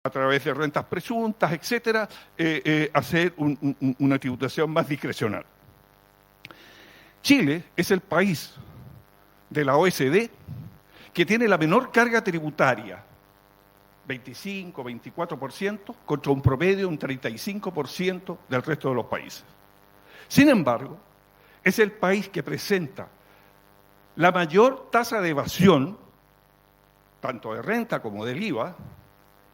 a través de rentas presuntas, etcétera, hacer una tributación más discrecional. Chile es el país de la OECD que tiene la menor carga tributaria, 25, 24%, contra un promedio de un 35% del resto de los países. Sin embargo, es el país que presenta la mayor tasa de evasión, tanto de renta como del IVA,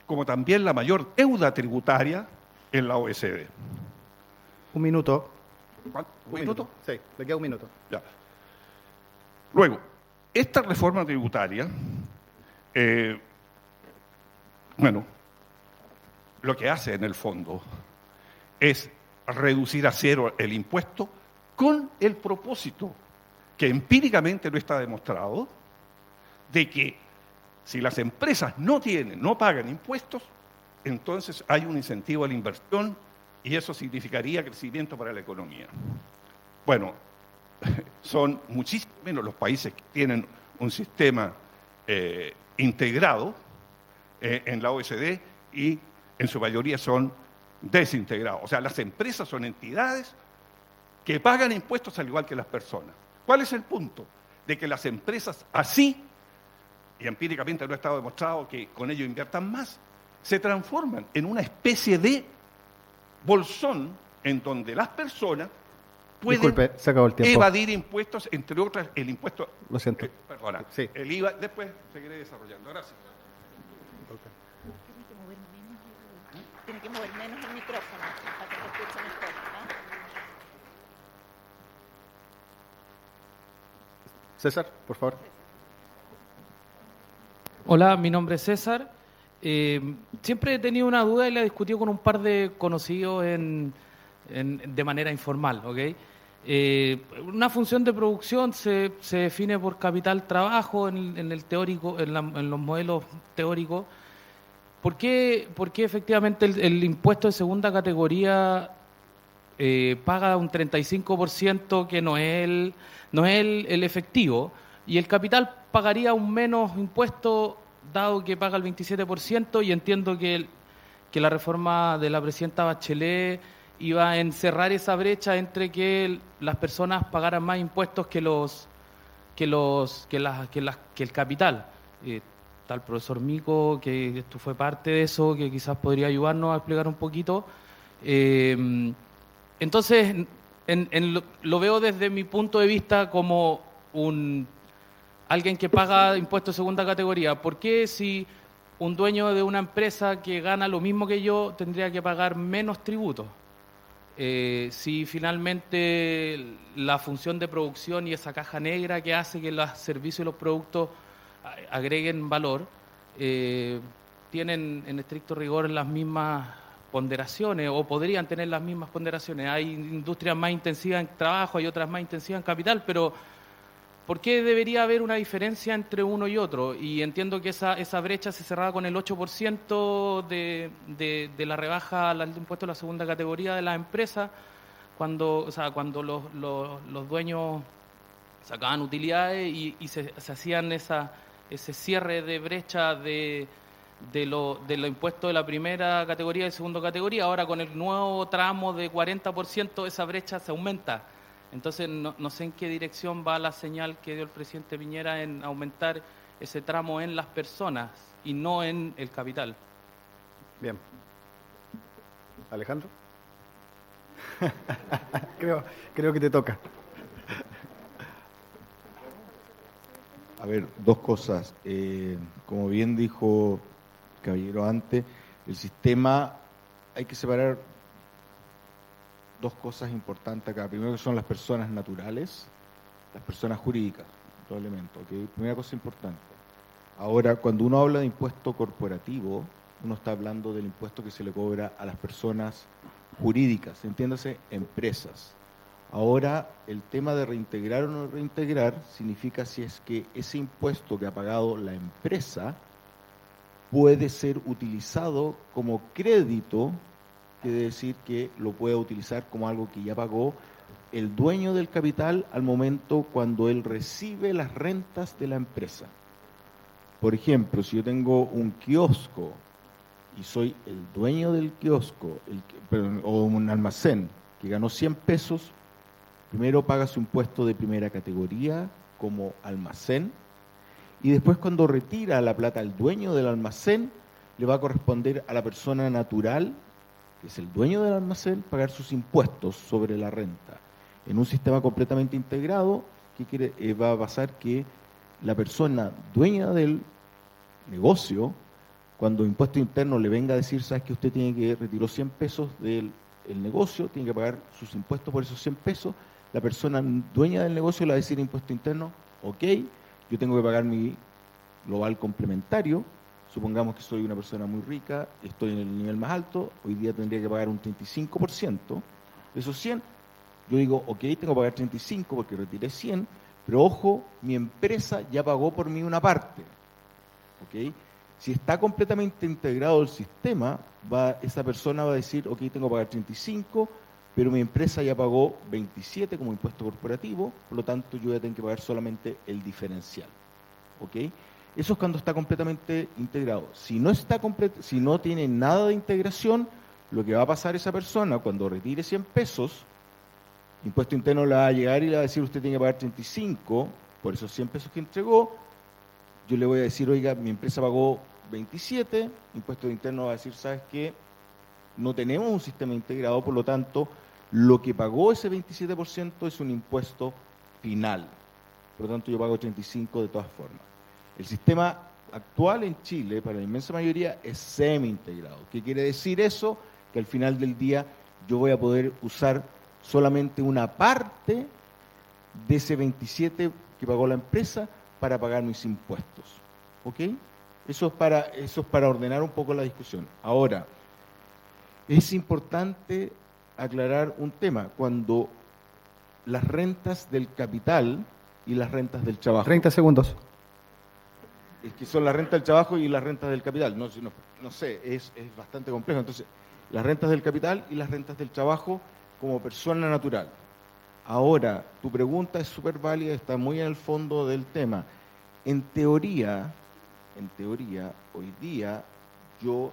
como también la mayor deuda tributaria en la OECD. Un minuto. ¿Cuánto? ¿Un minuto? Sí, le queda un minuto. Ya. Luego, esta reforma tributaria, lo que hace en el fondo es reducir a cero el impuesto con el propósito, que empíricamente no está demostrado, de que si las empresas no pagan impuestos, entonces hay un incentivo a la inversión y eso significaría crecimiento para la economía. Bueno, son muchísimo menos los países que tienen un sistema integrado en la OECD y en su mayoría son desintegrados. O sea, las empresas son entidades que pagan impuestos al igual que las personas. ¿Cuál es el punto? De que las empresas así, y empíricamente no ha estado demostrado que con ello inviertan más, se transforman en una especie de bolsón en donde las personas pueden Disculpe, se acabó el tiempo. evadir impuestos, entre otras el impuesto... Lo siento. Perdona, Sí. el IVA, después seguiré desarrollando. Gracias. Tiene que mover menos el micrófono para que se escuche mejor. César, por favor. Hola, mi nombre es César. Siempre he tenido una duda y la he discutido con un par de conocidos de manera informal, ¿ok? Una función de producción se define por capital trabajo en el teórico, en los modelos teóricos. ¿Por qué efectivamente el impuesto de segunda categoría paga un 35% que no es el efectivo, y el capital pagaría un menos impuesto dado que paga el 27%? Y entiendo que la reforma de la presidenta Bachelet iba a encerrar esa brecha entre que las personas pagaran más impuestos que el capital. Está el profesor Mico, que esto fue parte de eso, que quizás podría ayudarnos a explicar un poquito. Entonces, lo veo desde mi punto de vista como alguien que paga impuestos de segunda categoría. ¿Por qué si un dueño de una empresa que gana lo mismo que yo tendría que pagar menos tributos? Si finalmente la función de producción y esa caja negra que hace que los servicios y los productos agreguen valor, tienen en estricto rigor las mismas ponderaciones o podrían tener las mismas ponderaciones. Hay industrias más intensivas en trabajo, hay otras más intensivas en capital, pero ¿por qué debería haber una diferencia entre uno y otro? Y entiendo que esa brecha se cerraba con el 8% de la rebaja al impuesto de la segunda categoría de las empresas, cuando los dueños sacaban utilidades y se hacían ese cierre de brecha de los impuestos de la primera categoría y de segunda categoría. Ahora con el nuevo tramo de 40% esa brecha se aumenta. Entonces no sé en qué dirección va la señal que dio el presidente Piñera en aumentar ese tramo en las personas y no en el capital. Bien. Alejandro. creo que te toca. A ver, dos cosas. Como bien dijo Caballero antes, el sistema, hay que separar dos cosas importantes acá. Primero, que son las personas naturales, las personas jurídicas, dos elementos. ¿Okay? Primera cosa importante. Ahora, cuando uno habla de impuesto corporativo, uno está hablando del impuesto que se le cobra a las personas jurídicas, entiéndase, empresas. Ahora, el tema de reintegrar o no reintegrar significa si es que ese impuesto que ha pagado la empresa puede ser utilizado como crédito, quiere decir que lo puede utilizar como algo que ya pagó el dueño del capital al momento cuando él recibe las rentas de la empresa. Por ejemplo, si yo tengo un kiosco y soy el dueño del kiosco o un almacén que ganó 100 pesos, primero paga su impuesto de primera categoría como almacén y después cuando retira la plata al dueño del almacén, le va a corresponder a la persona natural, que es el dueño del almacén, pagar sus impuestos sobre la renta. En un sistema completamente integrado, va a pasar que la persona dueña del negocio, cuando impuesto interno le venga a decir, sabes que usted tiene que retiró 100 pesos del negocio, tiene que pagar sus impuestos por esos 100 pesos, la persona dueña del negocio le va a decir impuesto interno, ok, yo tengo que pagar mi global complementario, supongamos que soy una persona muy rica, estoy en el nivel más alto, hoy día tendría que pagar un 35% de esos 100, yo digo, ok, tengo que pagar 35 porque retiré 100, pero ojo, mi empresa ya pagó por mí una parte, ¿ok? Si está completamente integrado el sistema, esa persona va a decir, ok, tengo que pagar 35, pero mi empresa ya pagó 27 como impuesto corporativo, por lo tanto yo voy a tener que pagar solamente el diferencial, ¿ok? Eso es cuando está completamente integrado. Si no tiene nada de integración, lo que va a pasar esa persona cuando retire 100 pesos, impuesto interno le va a llegar y le va a decir, usted tiene que pagar 35 por esos 100 pesos que entregó. Yo le voy a decir, oiga, mi empresa pagó 27, impuesto interno va a decir, ¿sabes qué? No tenemos un sistema integrado, por lo tanto, lo que pagó ese 27% es un impuesto final. Por lo tanto, yo pago 35 de todas formas. El sistema actual en Chile, para la inmensa mayoría, es semi-integrado. ¿Qué quiere decir eso? Que al final del día yo voy a poder usar solamente una parte de ese 27 que pagó la empresa para pagar mis impuestos. ¿Ok? Eso es para ordenar un poco la discusión. Ahora, es importante aclarar un tema. Cuando las rentas del capital y las rentas del trabajo... 30 segundos. Es que son las rentas del trabajo y las rentas del capital. No sé, es bastante complejo. Entonces, las rentas del capital y las rentas del trabajo como persona natural. Ahora, tu pregunta es súper válida, está muy en el fondo del tema. En teoría, hoy día, yo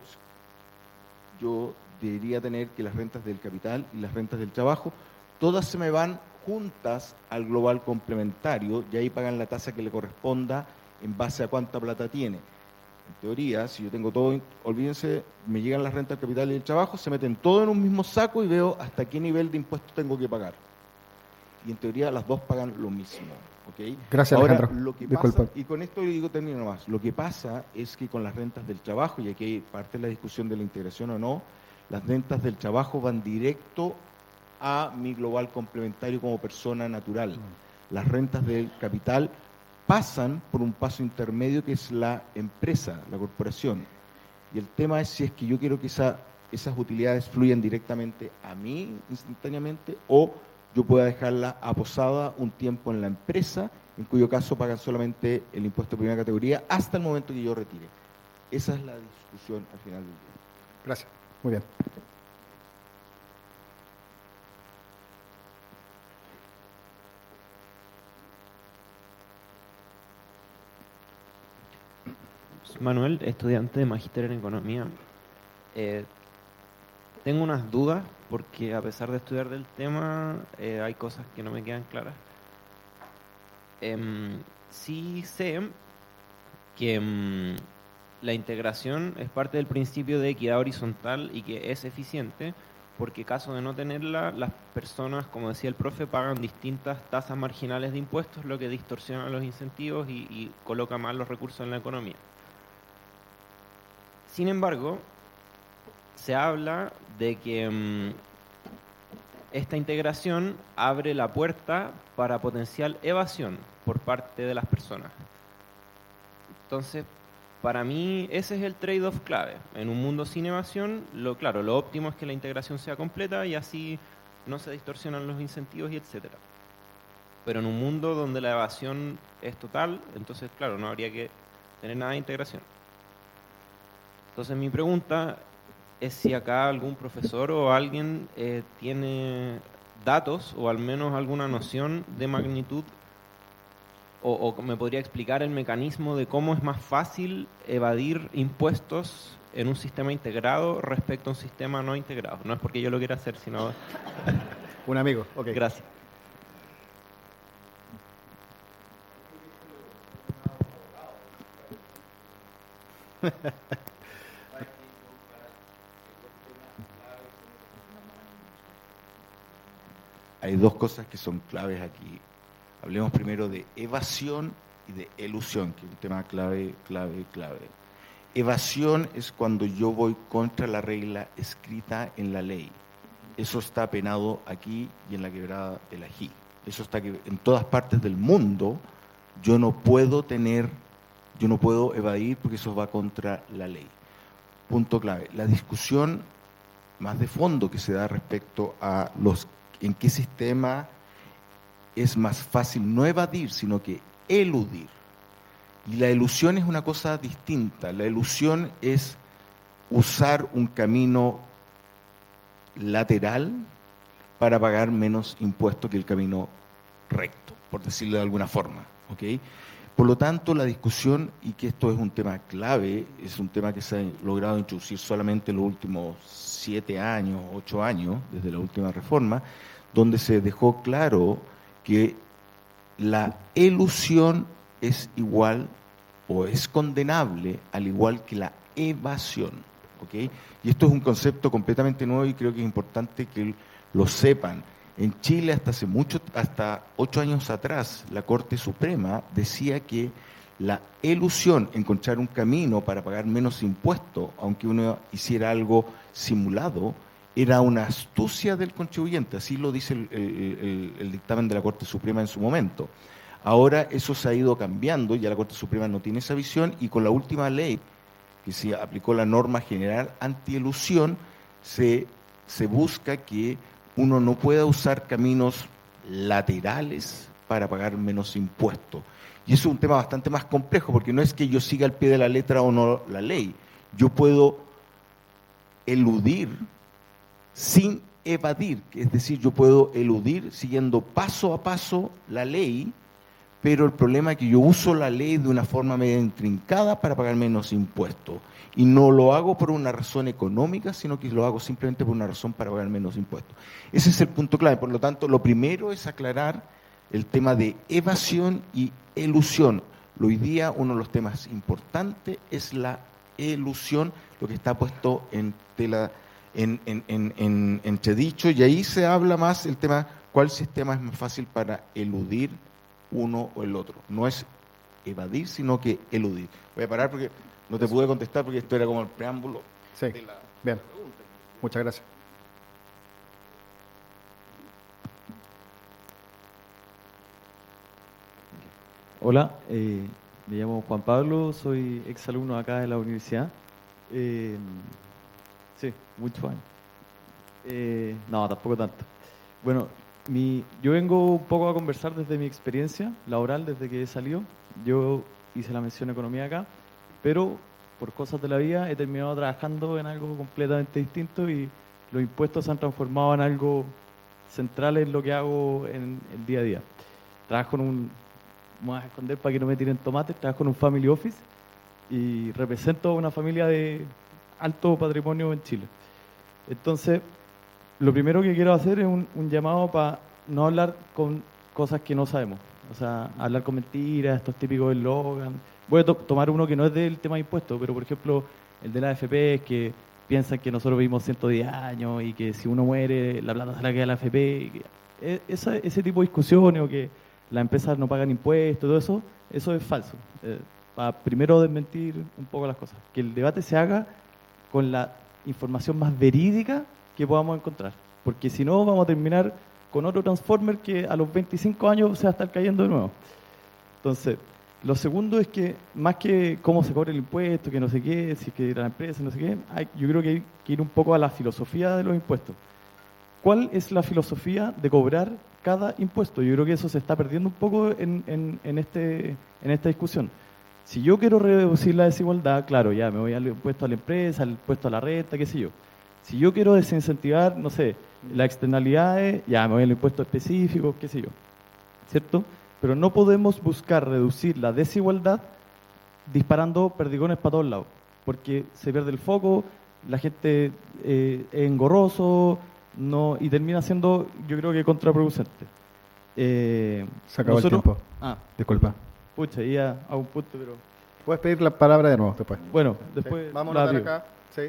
debería tener que las rentas del capital y las rentas del trabajo, todas se me van juntas al global complementario y ahí pagan la tasa que le corresponda en base a cuánta plata tiene. En teoría, si yo tengo todo, olvídense, me llegan las rentas del capital y del trabajo, se meten todo en un mismo saco y veo hasta qué nivel de impuestos tengo que pagar. Y en teoría las dos pagan lo mismo. ¿Okay? Gracias, Ahora, Alejandro. lo que Disculpa. pasa, y con esto le digo, termino nomás, lo que pasa es que con las rentas del trabajo, y aquí hay parte de la discusión de la integración o no, las rentas del trabajo van directo a mi global complementario como persona natural. Las rentas del capital pasan por un paso intermedio que es la empresa, la corporación. Y el tema es si es que yo quiero que esas utilidades fluyan directamente a mí instantáneamente o yo pueda dejarla aposada un tiempo en la empresa, en cuyo caso pagan solamente el impuesto de primera categoría hasta el momento que yo retire. Esa es la discusión al final del día. Gracias. Muy bien. Manuel, estudiante de Magíster en Economía. Tengo unas dudas porque a pesar de estudiar del tema, hay cosas que no me quedan claras. Sí sé que la integración es parte del principio de equidad horizontal y que es eficiente porque caso de no tenerla, las personas, como decía el profe, pagan distintas tasas marginales de impuestos, lo que distorsiona los incentivos y coloca mal los recursos en la economía. Sin embargo, se habla de que esta integración abre la puerta para potencial evasión por parte de las personas. Entonces, para mí ese es el trade-off clave. En un mundo sin evasión, lo óptimo es que la integración sea completa y así no se distorsionan los incentivos y etcétera. Pero en un mundo donde la evasión es total, entonces, claro, no habría que tener nada de integración. Entonces mi pregunta es si acá algún profesor o alguien tiene datos o al menos alguna noción de magnitud o me podría explicar el mecanismo de cómo es más fácil evadir impuestos en un sistema integrado respecto a un sistema no integrado. No es porque yo lo quiera hacer, sino... Un amigo, ok. Gracias. Hay dos cosas que son claves aquí. Hablemos primero de evasión y de elusión, que es un tema clave. Evasión es cuando yo voy contra la regla escrita en la ley. Eso está penado aquí y en la Quebrada del Ají. Eso está que en todas partes del mundo. Yo no puedo evadir porque eso va contra la ley. Punto clave. La discusión más de fondo que se da respecto a en qué sistema es más fácil no evadir, sino que eludir. Y la elusión es una cosa distinta. La elusión es usar un camino lateral para pagar menos impuestos que el camino recto, por decirlo de alguna forma. ¿Okay? Por lo tanto, la discusión, y que esto es un tema clave, es un tema que se ha logrado introducir solamente en los últimos 7 años, 8 años, desde la última reforma, donde se dejó claro que la elusión es igual o es condenable al igual que la evasión. ¿Okay? Y esto es un concepto completamente nuevo y creo que es importante que lo sepan. En Chile hasta 8 años atrás, la Corte Suprema decía que la elusión, encontrar un camino para pagar menos impuestos, aunque uno hiciera algo simulado, era una astucia del contribuyente. Así lo dice el dictamen de la Corte Suprema en su momento. Ahora eso se ha ido cambiando, ya la Corte Suprema no tiene esa visión, y con la última ley, que se aplicó la norma general antielusión, se busca que uno no pueda usar caminos laterales para pagar menos impuestos. Y eso es un tema bastante más complejo, porque no es que yo siga al pie de la letra o no la ley. Yo puedo eludir sin evadir, es decir, yo puedo eludir siguiendo paso a paso la ley, pero el problema es que yo uso la ley de una forma medio intrincada para pagar menos impuestos. Y no lo hago por una razón económica, sino que lo hago simplemente por una razón para pagar menos impuestos. Ese es el punto clave. Por lo tanto, lo primero es aclarar el tema de evasión y elusión. Hoy día uno de los temas importantes es la elusión, lo que está puesto en tela, en entredicho, y ahí se habla más el tema, cuál sistema es más fácil para eludir uno o el otro. No es evadir, sino que eludir. Voy a parar porque no te pude contestar porque esto era como el preámbulo. Sí, bien. Muchas gracias. Hola, me llamo Juan Pablo, soy exalumno acá de la universidad. Sí, muchos años. No, tampoco tanto. Bueno, yo vengo un poco a conversar desde mi experiencia laboral, desde que he salido. Yo hice la mención economía acá, pero por cosas de la vida he terminado trabajando en algo completamente distinto y los impuestos se han transformado en algo central en lo que hago en el día a día. Trabajo en un, me voy a esconder para que no me tiren tomates, trabajo en un family office y represento a una familia de alto patrimonio en Chile. Entonces, lo primero que quiero hacer es un llamado para no hablar con cosas que no sabemos. O sea, hablar con mentiras, estos típicos eslogan. Voy a tomar uno que no es del tema de impuestos, pero por ejemplo, el de la AFP, es que piensan que nosotros vivimos 110 años y que si uno muere, la plata se la queda a la AFP. Ese tipo de discusiones o que las empresas no pagan impuestos, todo eso es falso. Para primero desmentir un poco las cosas. Que el debate se haga con la información más verídica que podamos encontrar. Porque si no, vamos a terminar con otro Transformer que a los 25 años se va a estar cayendo de nuevo. Entonces, lo segundo es que, más que cómo se cobra el impuesto, que no sé qué, si es que la empresa, no sé qué, yo creo que hay que ir un poco a la filosofía de los impuestos. ¿Cuál es la filosofía de cobrar cada impuesto? Yo creo que eso se está perdiendo un poco en esta discusión. Si yo quiero reducir la desigualdad, claro, ya me voy al impuesto a la empresa, al impuesto a la renta, qué sé yo. Si yo quiero desincentivar, no sé, las externalidades, ya me voy al impuesto específico, qué sé yo. ¿Cierto? pero no podemos buscar reducir la desigualdad disparando perdigones para todos lados, porque se pierde el foco, la gente es engorroso no, y termina siendo, yo creo que contraproducente. Se acabó el tiempo. Disculpa. Pucha, ya a un punto, pero... Puedes pedir la palabra de nuevo después. Bueno, después... Sí. Vamos la a anotar pido. acá. Sí.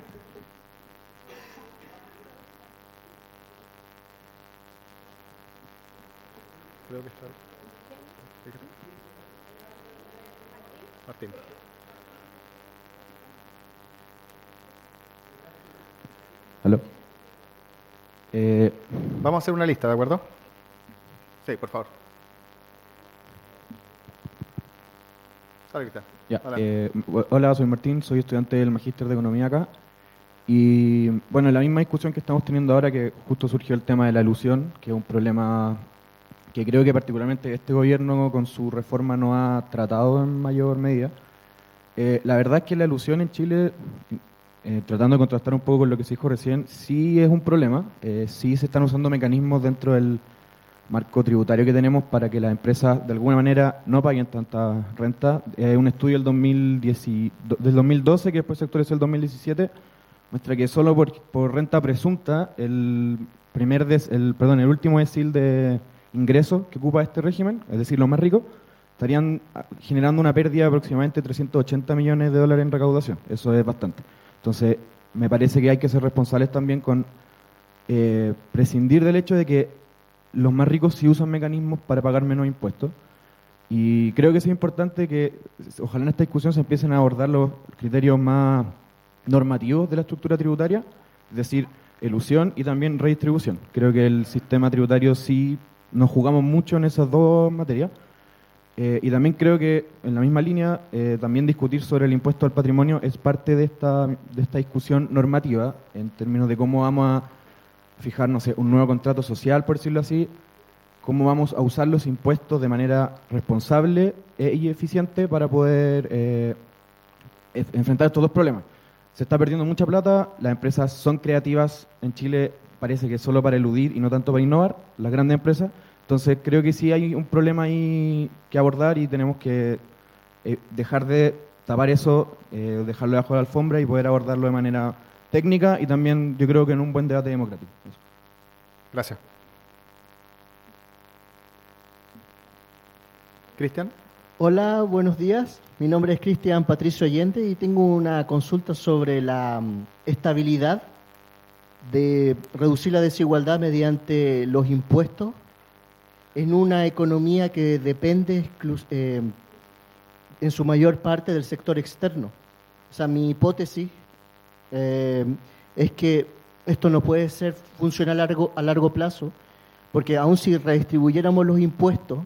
Creo que está... Martín. ¿Aló? Vamos a hacer una lista, ¿de acuerdo? Sí, por favor. Dale, Cristian. Ya, Adelante. hola, soy Martín, soy estudiante del Magíster de Economía acá. Y bueno, en la misma discusión que estamos teniendo ahora, que justo surgió el tema de la elusión, que es un problema que creo que particularmente este gobierno con su reforma no ha tratado en mayor medida. La verdad es que la elusión en Chile, tratando de contrastar un poco con lo que se dijo recién, sí es un problema. Sí se están usando mecanismos dentro del marco tributario que tenemos para que las empresas de alguna manera no paguen tanta renta. Un estudio del 2012, que después se actualizó el 2017, muestra que solo por renta presunta el último decil de ingresos que ocupa este régimen, es decir, los más ricos, estarían generando una pérdida de aproximadamente 380 millones de dólares en recaudación. Eso es bastante. Entonces, me parece que hay que ser responsables también con prescindir del hecho de que los más ricos sí usan mecanismos para pagar menos impuestos. Y creo que es importante que, ojalá en esta discusión se empiecen a abordar los criterios más normativos de la estructura tributaria, es decir, elusión y también redistribución. Creo que el sistema tributario sí nos jugamos mucho en esas dos materias. Y también creo que, en la misma línea, también discutir sobre el impuesto al patrimonio es parte de esta discusión normativa, en términos de cómo vamos a fijar, no sé, un nuevo contrato social, por decirlo así, cómo vamos a usar los impuestos de manera responsable y eficiente para poder enfrentar estos dos problemas. Se está perdiendo mucha plata, las empresas son creativas en Chile, parece que solo para eludir y no tanto para innovar, las grandes empresas. Entonces creo que sí hay un problema ahí que abordar y tenemos que dejar de tapar eso, dejarlo debajo de la alfombra y poder abordarlo de manera técnica y también yo creo que en un buen debate democrático. Eso. Gracias. Cristian. Hola, buenos días. Mi nombre es Cristian Patricio Allende y tengo una consulta sobre la estabilidad de reducir la desigualdad mediante los impuestos en una economía que depende en su mayor parte del sector externo. O sea, mi hipótesis es que esto no puede ser funcional a largo plazo, porque aun si redistribuyéramos los impuestos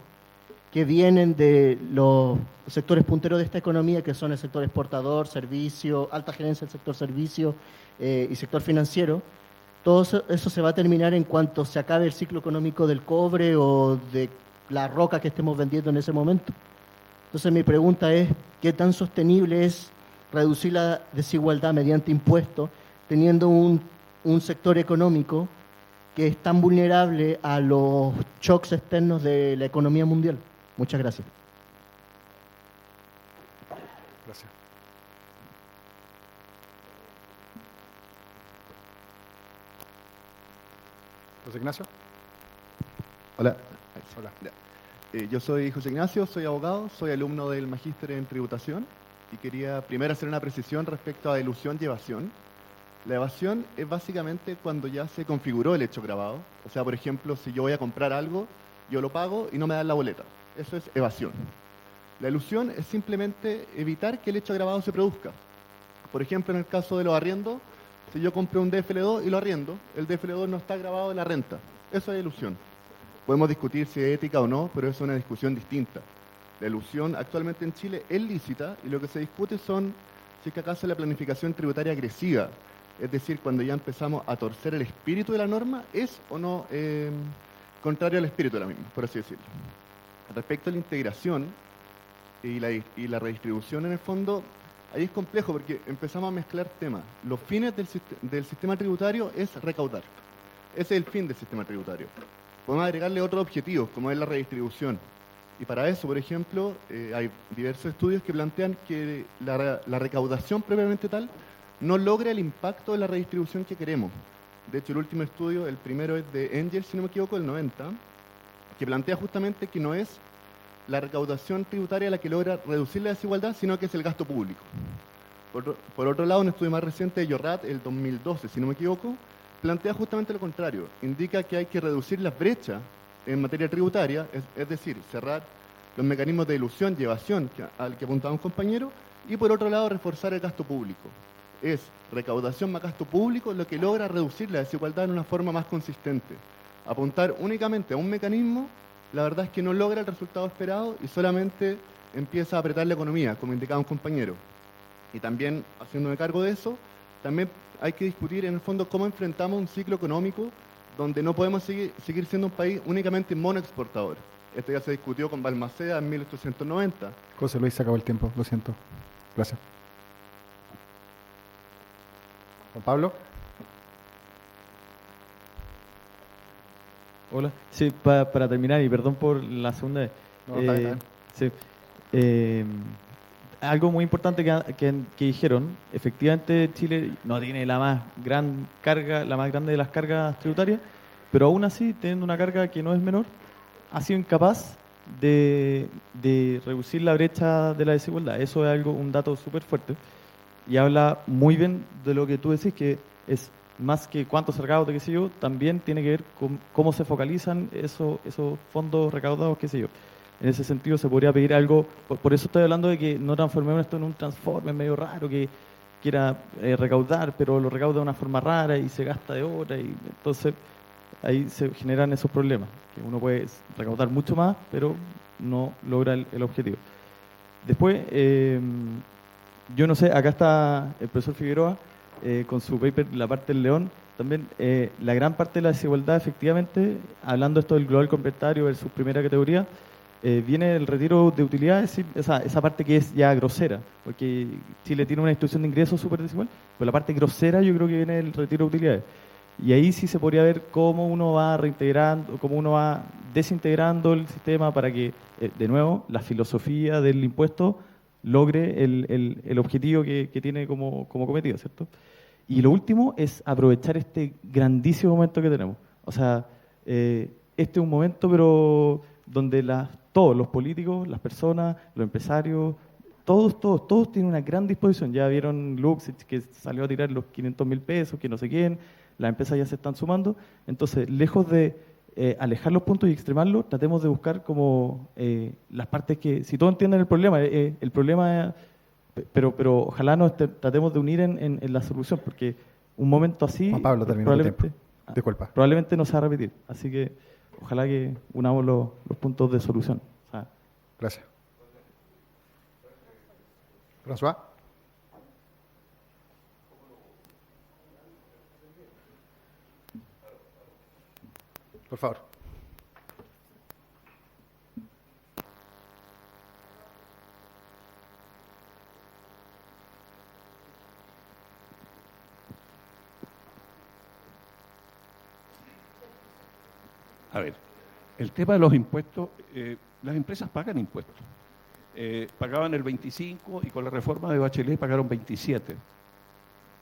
que vienen de los sectores punteros de esta economía, que son el sector exportador, servicio, alta gerencia del sector servicio y sector financiero, todo eso se va a terminar en cuanto se acabe el ciclo económico del cobre o de la roca que estemos vendiendo en ese momento. Entonces mi pregunta es, ¿qué tan sostenible es reducir la desigualdad mediante impuestos, teniendo un sector económico que es tan vulnerable a los shocks externos de la economía mundial? Muchas gracias. Gracias. José Ignacio. Hola. Hola. Yo soy José Ignacio, soy abogado, soy alumno del Magíster en Tributación y quería primero hacer una precisión respecto a elusión y evasión. La evasión es básicamente cuando ya se configuró el hecho grabado. O sea, por ejemplo, si yo voy a comprar algo, yo lo pago y no me dan la boleta. Eso es evasión. La elusión es simplemente evitar que el hecho grabado se produzca. Por ejemplo, en el caso de los arriendos, si yo compré un DFL2 y lo arriendo, el DFL2 no está grabado en la renta. Eso es elusión. Podemos discutir si es ética o no, pero es una discusión distinta. La elusión actualmente en Chile es lícita y lo que se discute son si es que acaso la planificación tributaria agresiva, es decir, cuando ya empezamos a torcer el espíritu de la norma, es o no contrario al espíritu de la misma, por así decirlo. Respecto a la integración y la redistribución, en el fondo, ahí es complejo porque empezamos a mezclar temas. Los fines del sistema tributario es recaudar. Ese es el fin del sistema tributario. Podemos agregarle otros objetivos, como es la redistribución. Y para eso, por ejemplo, hay diversos estudios que plantean que la recaudación propiamente tal no logra el impacto de la redistribución que queremos. De hecho, el último estudio, el primero es de Engel, si no me equivoco, del 90, que plantea justamente que no es la recaudación tributaria la que logra reducir la desigualdad, sino que es el gasto público. Por otro lado, un estudio más reciente de Yorrat, el 2012, si no me equivoco, plantea justamente lo contrario. Indica que hay que reducir las brechas en materia tributaria, es decir, cerrar los mecanismos de ilusión y evasión al que apuntaba un compañero, y por otro lado, reforzar el gasto público. Es recaudación más gasto público lo que logra reducir la desigualdad en una forma más consistente. Apuntar únicamente a un mecanismo, la verdad es que no logra el resultado esperado y solamente empieza a apretar la economía, como indicaba un compañero. Y también, haciéndome cargo de eso, también hay que discutir en el fondo cómo enfrentamos un ciclo económico donde no podemos seguir siendo un país únicamente monoexportador. Esto ya se discutió con Balmaceda en 1890. José Luis, se acabó el tiempo, lo siento. Gracias. Juan Pablo. Hola. Sí, para terminar, y perdón por la segunda vez. No, está bien. Sí. Algo muy importante que dijeron, efectivamente Chile no tiene la más grande de las cargas tributarias, pero aún así, teniendo una carga que no es menor, ha sido incapaz de reducir la brecha de la desigualdad. Eso es un dato súper fuerte y habla muy bien de lo que tú decís, que es más que cuántos recaudos, qué sé yo, también tiene que ver con cómo se focalizan esos fondos recaudados, qué sé yo. En ese sentido se podría pedir algo, por eso estoy hablando de que no transformemos esto en un transforme medio raro que quiera recaudar, pero lo recauda de una forma rara y se gasta de otra, y entonces ahí se generan esos problemas, que uno puede recaudar mucho más, pero no logra el objetivo. Después, yo no sé, acá está el profesor Figueroa con su paper, la parte del león, también la gran parte de la desigualdad, efectivamente, hablando esto del global complementario versus primera categoría, viene el retiro de utilidades, esa parte que es ya grosera, porque Chile tiene una distribución de ingresos súper desigual, pero la parte grosera yo creo que viene el retiro de utilidades. Y ahí sí se podría ver cómo uno va reintegrando, cómo uno va desintegrando el sistema para que, de nuevo, la filosofía del impuesto logre el objetivo que tiene como cometido, ¿cierto? Y lo último es aprovechar este grandísimo momento que tenemos. O sea, este es un momento, pero donde todos los políticos, las personas, los empresarios, todos tienen una gran disposición. Ya vieron Luxich que salió a tirar los 500.000 pesos, que no sé quién, las empresas ya se están sumando. Entonces, lejos de alejar los puntos y extremarlos, tratemos de buscar como las partes que, si todos entienden el problema, pero ojalá nos tratemos de unir en la solución, porque un momento así Juan Pablo, terminó el tiempo. Disculpa. Probablemente no se va a repetir. Así que ojalá que unamos los puntos de solución. Gracias. François. Por favor. A ver, el tema de los impuestos, las empresas pagan impuestos. Pagaban el 25 y con la reforma de Bachelet pagaron 27.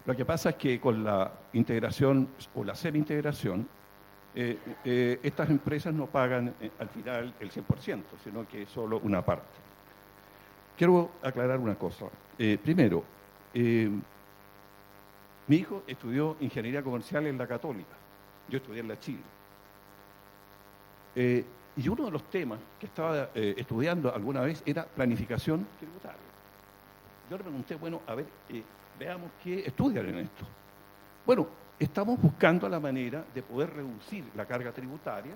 Lo que pasa es que con la integración o la semi-integración, estas empresas no pagan al final el 100%, sino que solo una parte. Quiero aclarar una cosa. Primero, mi hijo estudió ingeniería comercial en la Católica. Yo estudié en la Chile. Y uno de los temas que estaba estudiando alguna vez era planificación tributaria. Yo le pregunté, bueno, a ver, veamos qué estudian en esto. Bueno, estamos buscando la manera de poder reducir la carga tributaria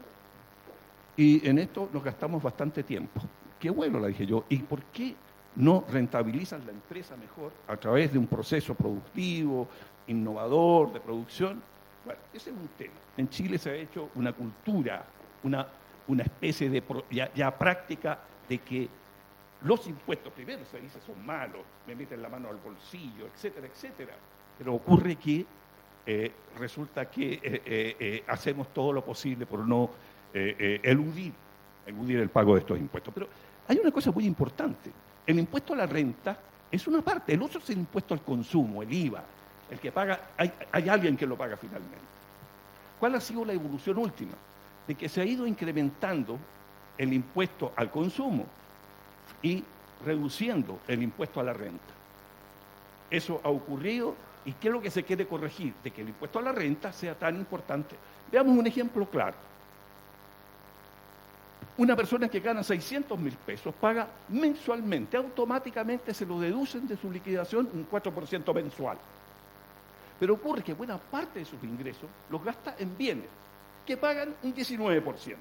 y en esto nos gastamos bastante tiempo. Qué bueno, le dije yo. ¿Y por qué no rentabilizan la empresa mejor a través de un proceso productivo, innovador, de producción? Bueno, ese es un tema. En Chile se ha hecho una cultura, una especie de ya práctica de que los impuestos, primero se dice, son malos, me meten la mano al bolsillo, etcétera, etcétera. Pero ocurre que resulta que hacemos todo lo posible por no eludir eludir el pago de estos impuestos. Pero hay una cosa muy importante. El impuesto a la renta es una parte, el otro es el impuesto al consumo, el IVA, el que paga, hay alguien que lo paga finalmente. ¿Cuál ha sido la evolución última? De que se ha ido incrementando el impuesto al consumo y reduciendo el impuesto a la renta. Eso ha ocurrido, y ¿qué es lo que se quiere corregir? De que el impuesto a la renta sea tan importante. Veamos un ejemplo claro. Una persona que gana 600.000 pesos paga mensualmente, automáticamente se lo deducen de su liquidación un 4% mensual. Pero ocurre que buena parte de sus ingresos los gasta en bienes, que pagan un 19%.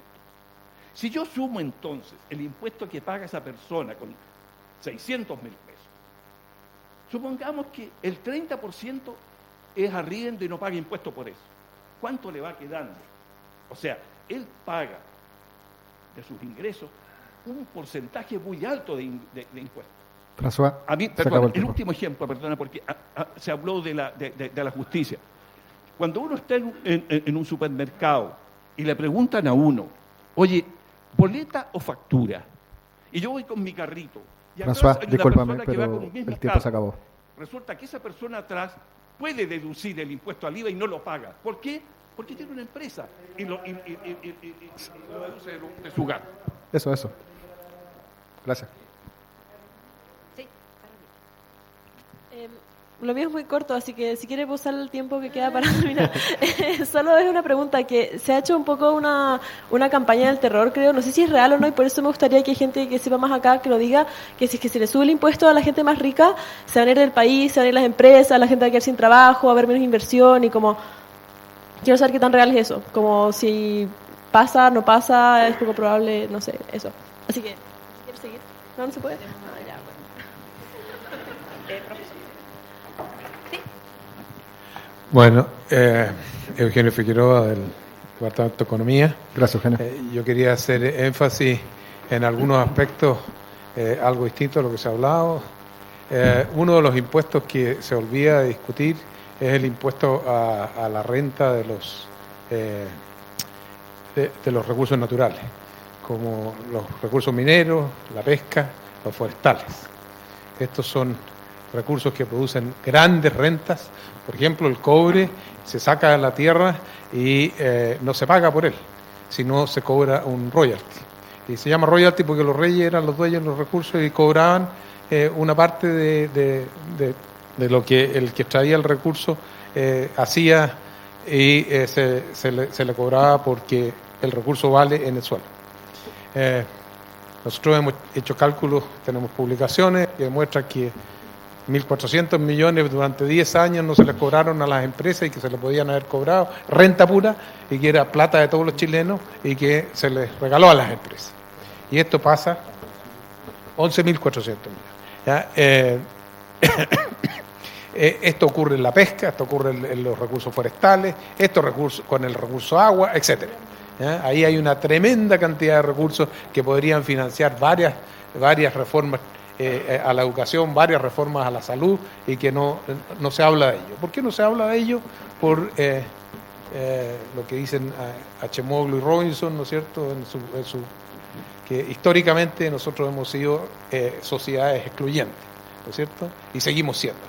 Si yo sumo entonces el impuesto que paga esa persona con 600.000 pesos, supongamos que el 30% es arriendo y no paga impuesto por eso. ¿Cuánto le va quedando? O sea, él paga de sus ingresos un porcentaje muy alto de impuestos. François, a mí, perdón, el último ejemplo, perdona, porque se habló de la justicia. Cuando uno está en un supermercado y le preguntan a uno, oye, ¿boleta o factura? Y yo voy con mi carrito. Y François, discúlpame, pero el tiempo se acabó. Resulta que esa persona atrás puede deducir el impuesto al IVA y no lo paga. ¿Por qué? Porque tiene una empresa y lo deduce de su gasto. Eso. Gracias. Sí. Lo mío es muy corto, así que si quiere usar el tiempo que queda para terminar. Solo es una pregunta que se ha hecho un poco una campaña del terror, creo. No sé si es real o no, y por eso me gustaría que hay gente que sepa más acá que lo diga, que si es que se le sube el impuesto a la gente más rica, se van a ir del país, se van a ir las empresas, la gente va a quedar sin trabajo, va a haber menos inversión y como... Quiero saber qué tan real es eso. Como si pasa, no pasa, es poco probable, no sé, eso. Así que, ¿quieres seguir? No se puede. Ya, bueno. Eugenio Figueroa, del Departamento de Economía. Gracias, Eugenio. Yo quería hacer énfasis en algunos aspectos algo distinto a lo que se ha hablado. Uno de los impuestos que se olvida de discutir es el impuesto a la renta de los recursos naturales, como los recursos mineros, la pesca, los forestales. Estos son recursos que producen grandes rentas. Por ejemplo, el cobre se saca de la tierra y no se paga por él, sino se cobra un royalty. Y se llama royalty porque los reyes eran los dueños de los recursos y cobraban una parte de lo que el que extraía el recurso hacía, y se le cobraba porque el recurso vale en el suelo. Nosotros hemos hecho cálculos, tenemos publicaciones que demuestran que 1.400 millones durante 10 años no se les cobraron a las empresas y que se les podían haber cobrado renta pura y que era plata de todos los chilenos y que se les regaló a las empresas. Y esto pasa 11.400 millones. ¿Ya? Esto ocurre en la pesca, esto ocurre en los recursos forestales, con el recurso agua, etcétera. ¿Ya? Ahí hay una tremenda cantidad de recursos que podrían financiar varias reformas a la educación, varias reformas a la salud, y que no se habla de ello. ¿Por qué no se habla de ello? Por lo que dicen Acemoglu y Robinson, ¿no es cierto?, que históricamente nosotros hemos sido sociedades excluyentes, ¿no es cierto?, y seguimos siendo.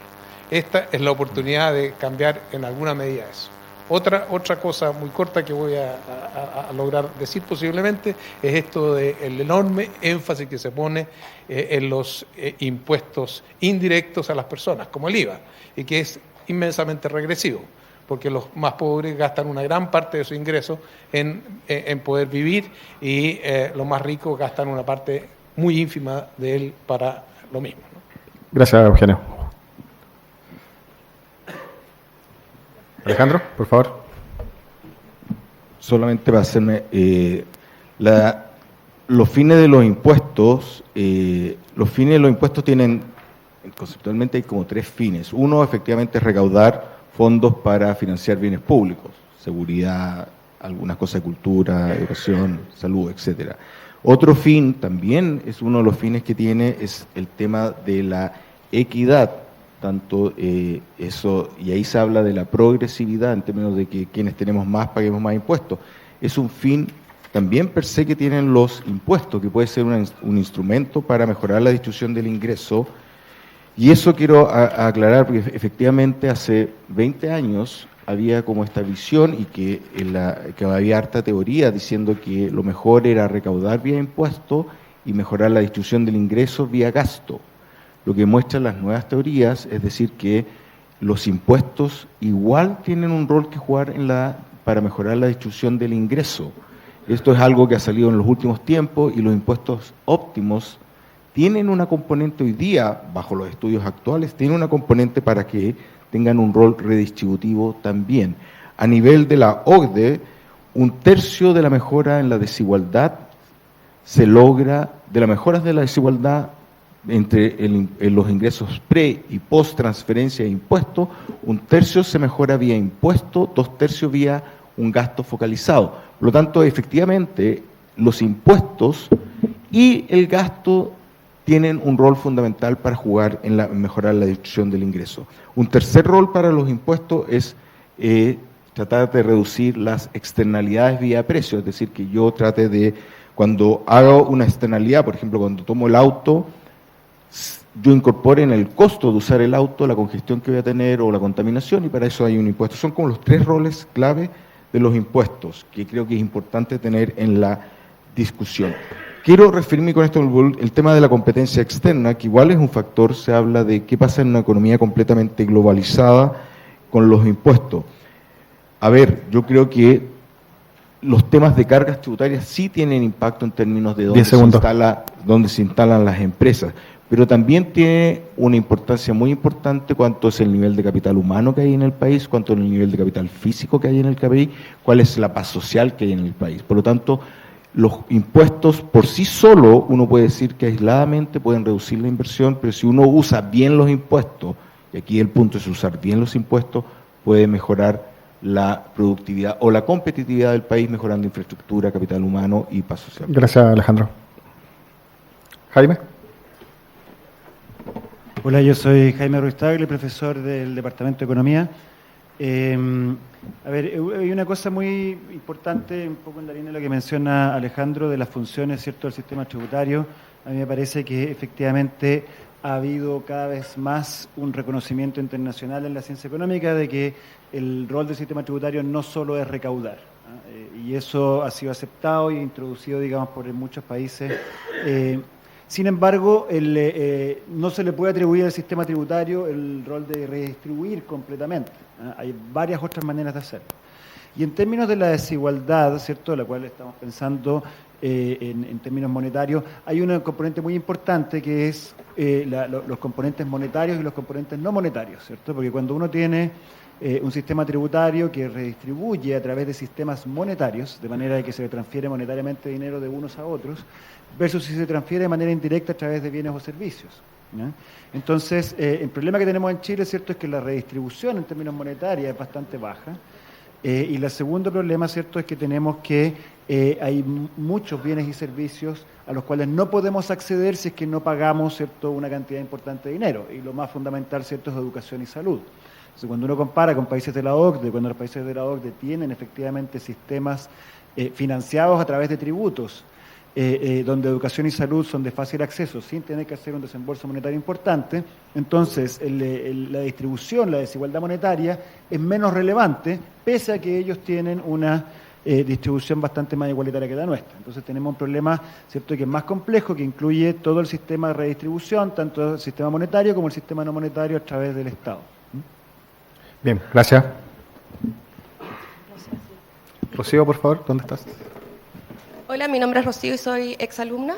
Esta es la oportunidad de cambiar en alguna medida eso. Otra cosa muy corta que voy a lograr decir posiblemente es esto del enorme énfasis que se pone en los impuestos indirectos a las personas, como el IVA, y que es inmensamente regresivo, porque los más pobres gastan una gran parte de su ingreso en poder vivir, y los más ricos gastan una parte muy ínfima de él para lo mismo, ¿no? Gracias, Eugenio. Alejandro, por favor. Solamente para hacerme los fines de los impuestos. Tienen, conceptualmente hay como 3 fines. Uno, efectivamente, es recaudar fondos para financiar bienes públicos, seguridad, algunas cosas de cultura, educación, salud, etcétera. Otro fin, también es uno de los fines que tiene, es el tema de la equidad. Tanto eso, y ahí se habla de la progresividad en términos de que quienes tenemos más paguemos más impuestos. Es un fin también per se que tienen los impuestos, que puede ser un instrumento para mejorar la distribución del ingreso. Y eso quiero aclarar, porque efectivamente hace 20 años había como esta visión y que había harta teoría diciendo que lo mejor era recaudar vía impuesto y mejorar la distribución del ingreso vía gasto. Lo que muestran las nuevas teorías es decir que los impuestos igual tienen un rol que jugar para mejorar la distribución del ingreso. Esto es algo que ha salido en los últimos tiempos y los impuestos óptimos tienen una componente hoy día, bajo los estudios actuales, tienen una componente para que tengan un rol redistributivo también. A nivel de la OCDE, 1/3 de la mejora en la desigualdad se logra, de las mejoras de la desigualdad entre los ingresos pre y post transferencia de impuestos, 1/3 se mejora vía impuesto, 2/3 vía un gasto focalizado. Por lo tanto, efectivamente, los impuestos y el gasto tienen un rol fundamental para jugar en mejorar la distribución del ingreso. Un tercer rol para los impuestos es tratar de reducir las externalidades vía precio, es decir, que yo trate de, cuando hago una externalidad, por ejemplo, cuando tomo el auto, yo incorpore en el costo de usar el auto la congestión que voy a tener o la contaminación, y para eso hay un impuesto. Son como los 3 roles clave de los impuestos, que creo que es importante tener en la discusión. Quiero referirme con esto el tema de la competencia externa, que igual es un factor. Se habla de qué pasa en una economía completamente globalizada con los impuestos. A ver, yo creo que los temas de cargas tributarias sí tienen impacto en términos de dónde se instalan las empresas, pero también tiene una importancia muy importante cuánto es el nivel de capital humano que hay en el país, cuánto es el nivel de capital físico que hay en el país, cuál es la paz social que hay en el país. Por lo tanto, los impuestos por sí solo, uno puede decir que aisladamente pueden reducir la inversión, pero si uno usa bien los impuestos, y aquí el punto es usar bien los impuestos, puede mejorar la productividad o la competitividad del país, mejorando infraestructura, capital humano y paz social. Gracias, Alejandro. Jaime. Hola, yo soy Jaime Ruiz Tagle, profesor del Departamento de Economía. Hay una cosa muy importante, un poco en la línea de lo que menciona Alejandro, de las funciones, ¿cierto?, del sistema tributario. A mí me parece que efectivamente ha habido cada vez más un reconocimiento internacional en la ciencia económica de que el rol del sistema tributario no solo es recaudar, y eso ha sido aceptado e introducido, digamos, por muchos países. Sin embargo, no se le puede atribuir al sistema tributario el rol de redistribuir completamente. Hay varias otras maneras de hacerlo. Y en términos de la desigualdad, ¿cierto?, de la cual estamos pensando en términos monetarios, hay un componente muy importante que es los componentes monetarios y los componentes no monetarios, ¿cierto? Porque cuando uno tiene un sistema tributario que redistribuye a través de sistemas monetarios, de manera de que se le transfiere monetariamente dinero de unos a otros, versus si se transfiere de manera indirecta a través de bienes o servicios, ¿no? Entonces, el problema que tenemos en Chile, ¿cierto?, es que la redistribución en términos monetarios es bastante baja. Y el segundo problema, ¿cierto?, es que tenemos que hay muchos bienes y servicios a los cuales no podemos acceder si es que no pagamos, ¿cierto?, una cantidad importante de dinero. Y lo más fundamental, ¿cierto?, es educación y salud. Entonces, cuando uno compara con países de la OCDE, cuando los países de la OCDE tienen efectivamente sistemas financiados a través de tributos, donde educación y salud son de fácil acceso sin tener que hacer un desembolso monetario importante, entonces la distribución, la desigualdad monetaria es menos relevante, pese a que ellos tienen una distribución bastante más igualitaria que la nuestra. Entonces tenemos un problema, ¿cierto?, que es más complejo, que incluye todo el sistema de redistribución, tanto el sistema monetario como el sistema no monetario a través del Estado. Bien, gracias. Rocío, por favor, ¿dónde estás? Hola, mi nombre es Rocío y soy exalumna.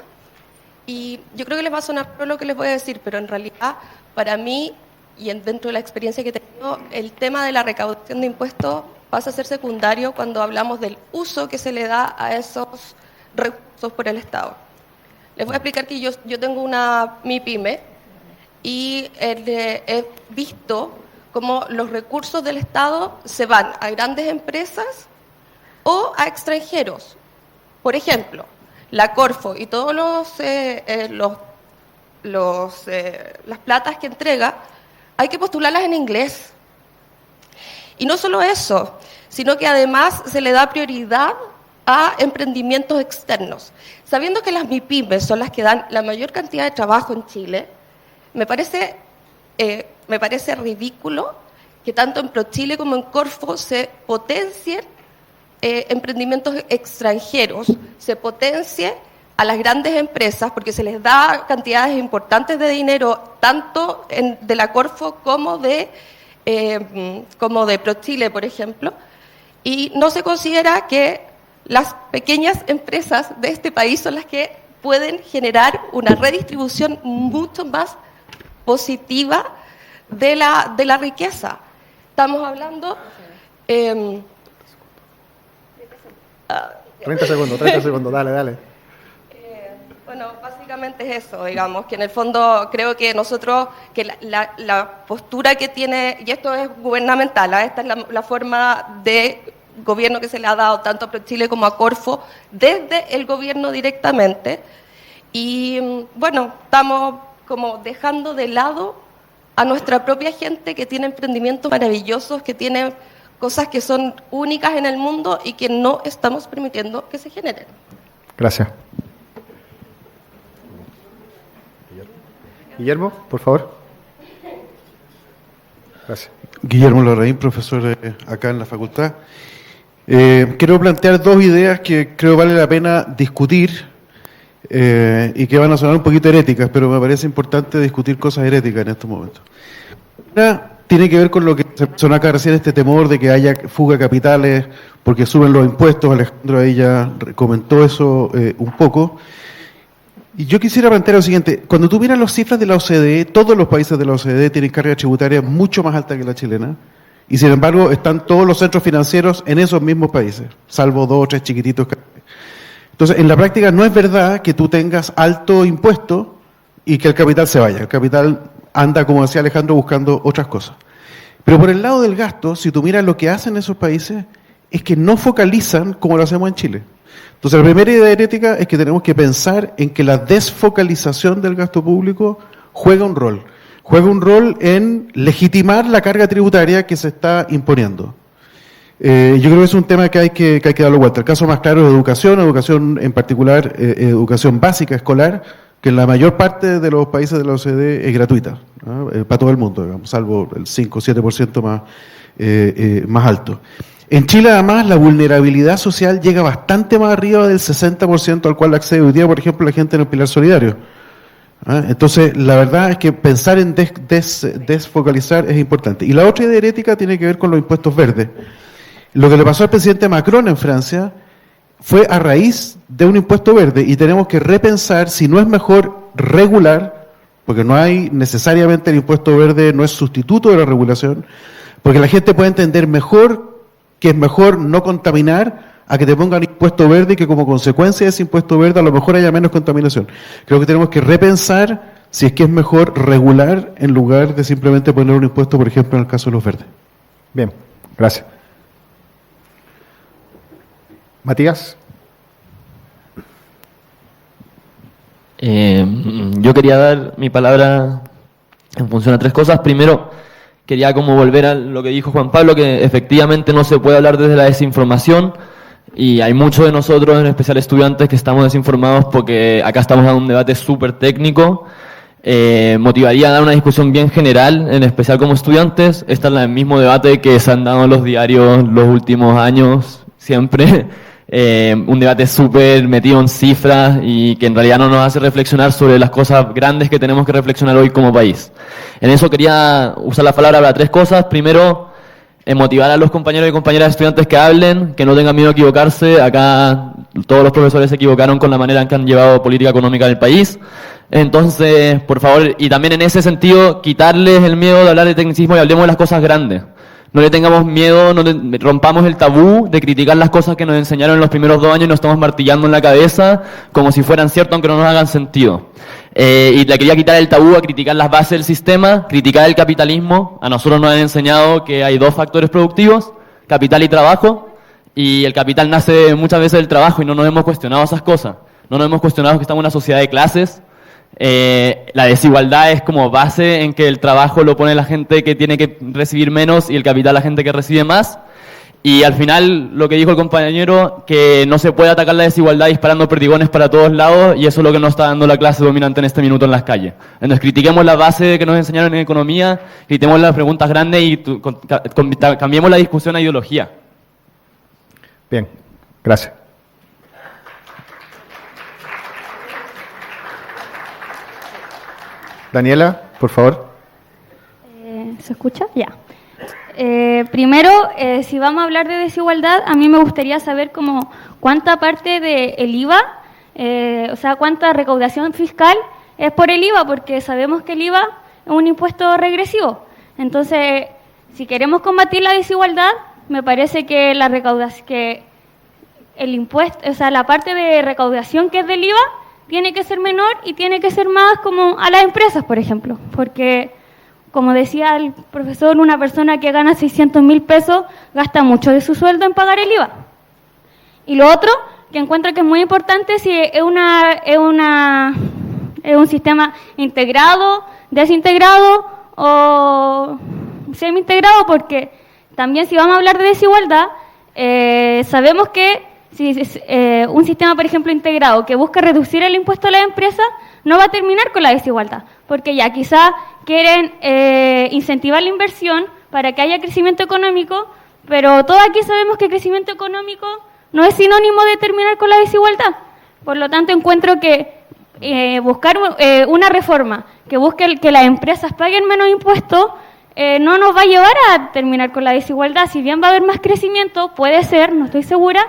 Y yo creo que les va a sonar lo que les voy a decir, pero en realidad, para mí, y dentro de la experiencia que he tenido, el tema de la recaudación de impuestos pasa a ser secundario cuando hablamos del uso que se le da a esos recursos por el Estado. Les voy a explicar que yo tengo mi pyme y he visto cómo los recursos del Estado se van a grandes empresas o a extranjeros. Por ejemplo, la Corfo y todos las platas que entrega, hay que postularlas en inglés. Y no solo eso, sino que además se le da prioridad a emprendimientos externos. Sabiendo que las MIPYMES son las que dan la mayor cantidad de trabajo en Chile, me parece ridículo que tanto en ProChile como en Corfo se potencien emprendimientos extranjeros, se potencie a las grandes empresas, porque se les da cantidades importantes de dinero, tanto de la Corfo como de ProChile, por ejemplo, y no se considera que las pequeñas empresas de este país son las que pueden generar una redistribución mucho más positiva de la riqueza. Estamos hablando... 30 segundos, dale. Bueno, básicamente es eso, digamos, que en el fondo creo que nosotros, que la postura que tiene, y esto es gubernamental, esta es la forma de gobierno que se le ha dado tanto a ProChile como a Corfo, desde el gobierno directamente, y bueno, estamos como dejando de lado a nuestra propia gente que tiene emprendimientos maravillosos, que tiene cosas que son únicas en el mundo y que no estamos permitiendo que se generen. Gracias. Guillermo, por favor. Gracias. Guillermo Larraín, profesor acá en la facultad. Quiero plantear dos ideas que creo vale la pena discutir y que van a sonar un poquito heréticas, pero me parece importante discutir cosas heréticas en estos momentos. Una tiene que ver con lo que se mencionó acá recién, este temor de que haya fuga de capitales porque suben los impuestos. Alejandro ahí ya comentó eso un poco. Y yo quisiera plantear lo siguiente: cuando tú miras las cifras de la OCDE, todos los países de la OCDE tienen carga tributaria mucho más alta que la chilena, y sin embargo están todos los centros financieros en esos mismos países, salvo 2 o 3 chiquititos. Entonces, en la práctica no es verdad que tú tengas alto impuesto y que el capital se vaya. El capital anda, como decía Alejandro, buscando otras cosas. Pero por el lado del gasto, si tú miras lo que hacen esos países, es que no focalizan como lo hacemos en Chile. Entonces, la primera idea herética es que tenemos que pensar en que la desfocalización del gasto público juega un rol. Juega un rol en legitimar la carga tributaria que se está imponiendo. Yo creo que es un tema que hay que darle vuelta. El caso más claro es educación en particular, educación básica, escolar, que en la mayor parte de los países de la OCDE es gratuita, ¿no? Para todo el mundo, digamos, salvo el 5 o 7% más alto. En Chile, además, la vulnerabilidad social llega bastante más arriba del 60% al cual accede hoy día, por ejemplo, la gente en el Pilar Solidario. Entonces, la verdad es que pensar en desfocalizar es importante. Y la otra idea herética tiene que ver con los impuestos verdes. Lo que le pasó al presidente Macron en Francia fue a raíz de un impuesto verde, y tenemos que repensar si no es mejor regular, porque no hay necesariamente el impuesto verde, no es sustituto de la regulación, porque la gente puede entender mejor que es mejor no contaminar a que te pongan impuesto verde y que como consecuencia de ese impuesto verde a lo mejor haya menos contaminación. Creo que tenemos que repensar si es que es mejor regular en lugar de simplemente poner un impuesto, por ejemplo, en el caso de los verdes. Bien, gracias. Matías. Yo quería dar mi palabra en función a 3 cosas. Primero, quería como volver a lo que dijo Juan Pablo, que efectivamente no se puede hablar desde la desinformación, y hay muchos de nosotros, en especial estudiantes, que estamos desinformados porque acá estamos dando un debate súper técnico. Motivaría a dar una discusión bien general, en especial como estudiantes. Este es el mismo debate que se han dado en los diarios los últimos años, siempre. Un debate súper metido en cifras y que en realidad no nos hace reflexionar sobre las cosas grandes que tenemos que reflexionar hoy como país. En eso quería usar la palabra para 3 cosas. Primero, motivar a los compañeros y compañeras estudiantes que hablen, que no tengan miedo a equivocarse. Acá todos los profesores se equivocaron con la manera en que han llevado política económica del país. Entonces, por favor, y también en ese sentido, quitarles el miedo de hablar de tecnicismo y hablemos de las cosas grandes. No le tengamos miedo, rompamos el tabú de criticar las cosas que nos enseñaron en los primeros 2 años y nos estamos martillando en la cabeza como si fueran ciertas, aunque no nos hagan sentido. Y le quería quitar el tabú a criticar las bases del sistema, criticar el capitalismo. A nosotros nos han enseñado que hay 2 factores productivos, capital y trabajo, y el capital nace muchas veces del trabajo y no nos hemos cuestionado esas cosas. No nos hemos cuestionado que estamos en una sociedad de clases. La desigualdad es como base en que el trabajo lo pone la gente que tiene que recibir menos y el capital la gente que recibe más. Y al final, lo que dijo el compañero, que no se puede atacar la desigualdad disparando perdigones para todos lados, y eso es lo que nos está dando la clase dominante en este minuto en las calles. Entonces, critiquemos la base que nos enseñaron en economía, critiquemos las preguntas grandes y cambiemos la discusión a ideología. Bien, gracias. Daniela, por favor. ¿Se escucha? Ya. Primero, si vamos a hablar de desigualdad, a mí me gustaría saber como cuánta parte del IVA, o sea, cuánta recaudación fiscal es por el IVA, porque sabemos que el IVA es un impuesto regresivo. Entonces, si queremos combatir la desigualdad, me parece que la recaudación, que el impuesto, o sea, la parte de recaudación que es del IVA tiene que ser menor y tiene que ser más como a las empresas, por ejemplo, porque como decía el profesor, una persona que gana 600.000 pesos gasta mucho de su sueldo en pagar el IVA. Y lo otro, que encuentro que es muy importante, si es un sistema integrado, desintegrado o semi-integrado, porque también si vamos a hablar de desigualdad, sabemos que si es un sistema, por ejemplo, integrado que busca reducir el impuesto a las empresas, no va a terminar con la desigualdad, porque ya quizás quieren incentivar la inversión para que haya crecimiento económico, pero todos aquí sabemos que el crecimiento económico no es sinónimo de terminar con la desigualdad. Por lo tanto, encuentro que buscar una reforma que busque que las empresas paguen menos impuestos no nos va a llevar a terminar con la desigualdad. Si bien va a haber más crecimiento, puede ser, no estoy segura,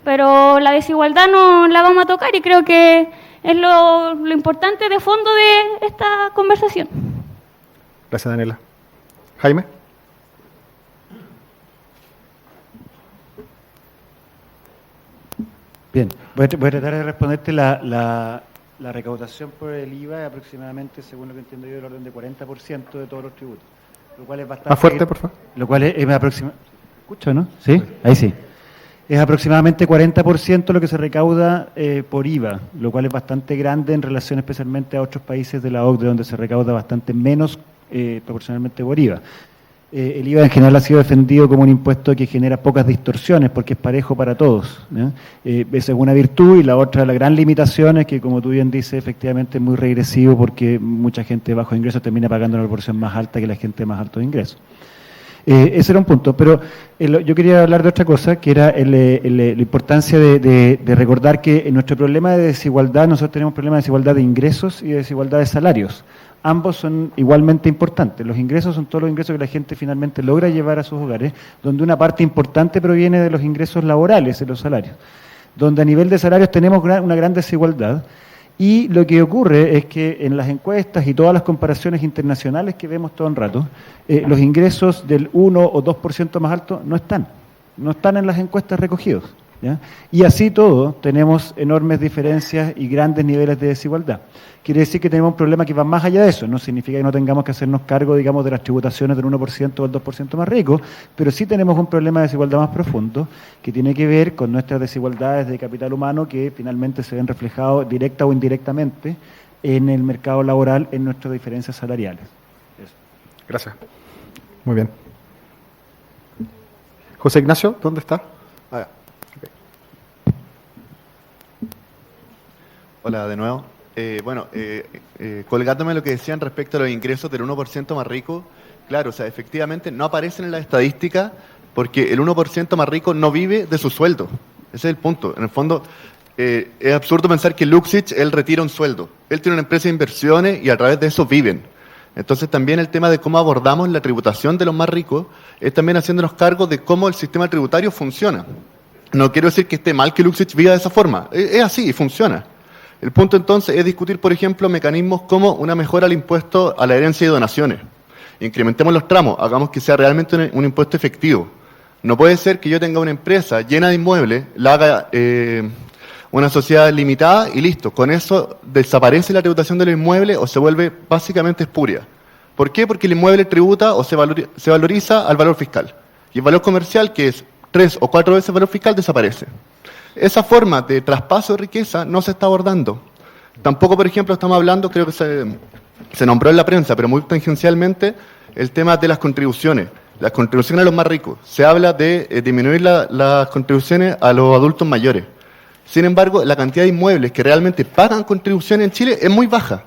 pero la desigualdad no la vamos a tocar y creo que es lo importante de fondo de esta conversación. Gracias, Daniela. Jaime. Bien, voy a tratar de responderte. La recaudación por el IVA es aproximadamente, según lo que entiendo yo, del orden de 40% de todos los tributos. Lo cual es bastante... Más fuerte, por favor. Lo cual es aproximadamente... ¿Escucho, no? ¿Sí? Ahí sí. Es aproximadamente 40% lo que se recauda por IVA, lo cual es bastante grande en relación especialmente a otros países de la OCDE, donde se recauda bastante menos proporcionalmente por IVA. El IVA en general ha sido defendido como un impuesto que genera pocas distorsiones porque es parejo para todos, ¿no? Esa es una virtud, y la otra, la gran limitación, es que, como tú bien dices, efectivamente es muy regresivo porque mucha gente de bajos ingresos termina pagando una proporción más alta que la gente de más altos ingresos. Ese era un punto, pero yo quería hablar de otra cosa, que era la importancia de recordar que en nuestro problema de desigualdad, nosotros tenemos problema de desigualdad de ingresos y de desigualdad de salarios. Ambos son igualmente importantes. Los ingresos son todos los ingresos que la gente finalmente logra llevar a sus hogares, donde una parte importante proviene de los ingresos laborales, de los salarios, donde a nivel de salarios tenemos una gran desigualdad. Y lo que ocurre es que en las encuestas y todas las comparaciones internacionales que vemos todo el rato, los ingresos del 1 o 2% más altos no están en las encuestas recogidos, ¿ya? Y así todo tenemos enormes diferencias y grandes niveles de desigualdad. Quiere decir que tenemos un problema que va más allá de eso. No significa que no tengamos que hacernos cargo, digamos, de las tributaciones del 1% o del 2% más rico, pero sí tenemos un problema de desigualdad más profundo que tiene que ver con nuestras desigualdades de capital humano que finalmente se ven reflejados directa o indirectamente en el mercado laboral, en nuestras diferencias salariales. Eso. Gracias. Muy bien. José Ignacio, ¿dónde está? Okay. Hola de nuevo. Colgándome lo que decían respecto a los ingresos del 1% más rico, claro, o sea, efectivamente no aparecen en la estadística porque el 1% más rico no vive de su sueldo. Ese es el punto. En el fondo, es absurdo pensar que Luxich, él retira un sueldo. Él tiene una empresa de inversiones y a través de eso viven. Entonces también el tema de cómo abordamos la tributación de los más ricos es también haciéndonos cargo de cómo el sistema tributario funciona. No quiero decir que esté mal que Luxich viva de esa forma. Es así, funciona. El punto entonces es discutir, por ejemplo, mecanismos como una mejora al impuesto a la herencia y donaciones. Incrementemos los tramos, hagamos que sea realmente un impuesto efectivo. No puede ser que yo tenga una empresa llena de inmuebles, la haga una sociedad limitada y listo. Con eso desaparece la tributación de los inmuebles o se vuelve básicamente espuria. ¿Por qué? Porque el inmueble tributa o se valoriza al valor fiscal. Y el valor comercial, que es 3 o 4 veces el valor fiscal, desaparece. Esa forma de traspaso de riqueza no se está abordando. Tampoco, por ejemplo, estamos hablando, creo que se nombró en la prensa, pero muy tangencialmente, el tema de las contribuciones. las contribuciones a los más ricos. Se habla de disminuir las contribuciones a los adultos mayores. Sin embargo, la cantidad de inmuebles que realmente pagan contribuciones en Chile es muy baja.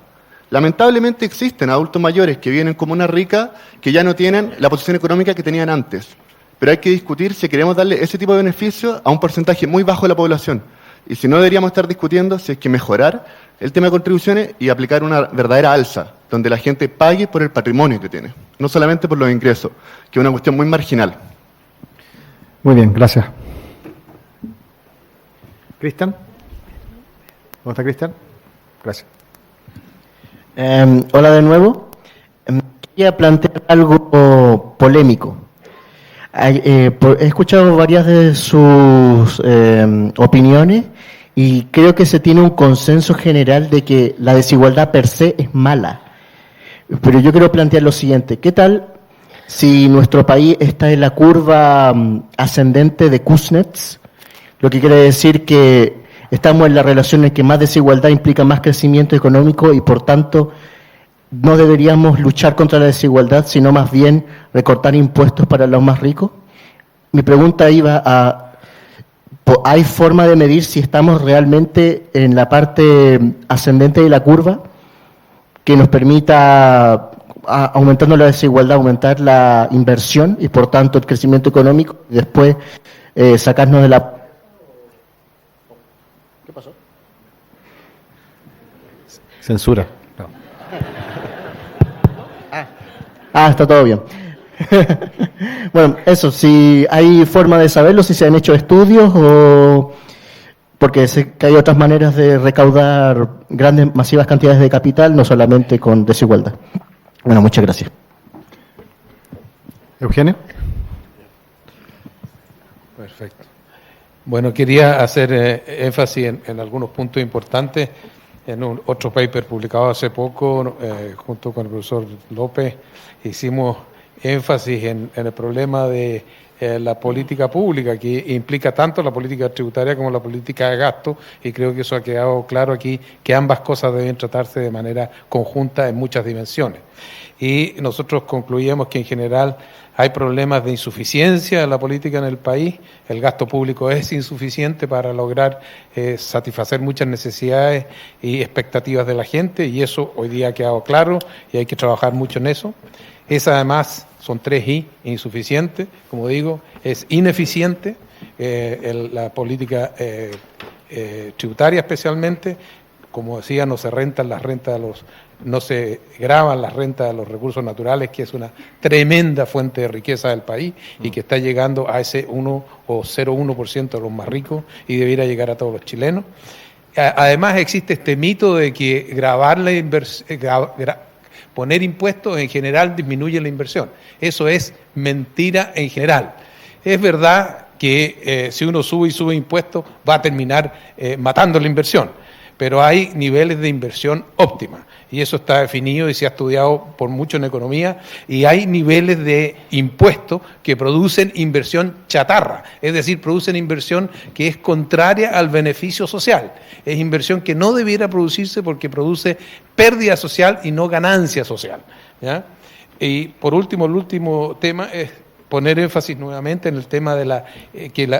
Lamentablemente existen adultos mayores que viven en comunas ricas que ya no tienen la posición económica que tenían antes. Pero hay que discutir si queremos darle ese tipo de beneficios a un porcentaje muy bajo de la población. Y si no, deberíamos estar discutiendo si hay que mejorar el tema de contribuciones y aplicar una verdadera alza, donde la gente pague por el patrimonio que tiene, no solamente por los ingresos, que es una cuestión muy marginal. Muy bien, gracias. ¿Cristian? ¿Cómo está Cristian? Gracias. Hola de nuevo. Quería plantear algo polémico. He escuchado varias de sus opiniones y creo que se tiene un consenso general de que la desigualdad per se es mala. Pero yo quiero plantear lo siguiente. ¿Qué tal si nuestro país está en la curva ascendente de Kuznets? Lo que quiere decir que estamos en la relación en que más desigualdad implica más crecimiento económico y por tanto no deberíamos luchar contra la desigualdad, sino más bien recortar impuestos para los más ricos. Mi pregunta iba a, ¿hay forma de medir si estamos realmente en la parte ascendente de la curva que nos permita, aumentando la desigualdad, aumentar la inversión y por tanto el crecimiento económico y después sacarnos de la... ¿Qué pasó? Censura. No. Está todo bien. Bueno, eso, si hay forma de saberlo, si se han hecho estudios o... Porque sé que hay otras maneras de recaudar grandes, masivas cantidades de capital, no solamente con desigualdad. Bueno, muchas gracias. Eugenio. Perfecto. Bueno, quería hacer énfasis en algunos puntos importantes. En otro paper publicado hace poco, junto con el profesor López, hicimos énfasis en el problema de la política pública, que implica tanto la política tributaria como la política de gasto, y creo que eso ha quedado claro aquí, que ambas cosas deben tratarse de manera conjunta en muchas dimensiones. Y nosotros concluíamos que en general hay problemas de insuficiencia en la política en el país, el gasto público es insuficiente para lograr satisfacer muchas necesidades y expectativas de la gente, y eso hoy día ha quedado claro y hay que trabajar mucho en eso. Es además, son 3 I, insuficiente, como digo, es ineficiente, la política tributaria especialmente, como decía, no se rentan las rentas no se graban las rentas de los recursos naturales, que es una tremenda fuente de riqueza del país y que está llegando a ese 1 o 0,1% de los más ricos y debiera llegar a todos los chilenos. Además existe este mito de que grabar la poner impuestos en general disminuye la inversión. Eso es mentira en general. Es verdad que si uno sube y sube impuestos va a terminar matando la inversión, pero hay niveles de inversión óptima y eso está definido y se ha estudiado por mucho en economía, y hay niveles de impuestos que producen inversión chatarra, es decir, producen inversión que es contraria al beneficio social, es inversión que no debiera producirse porque produce pérdida social y no ganancia social, ¿ya? Y por último, el último tema es poner énfasis nuevamente en el tema de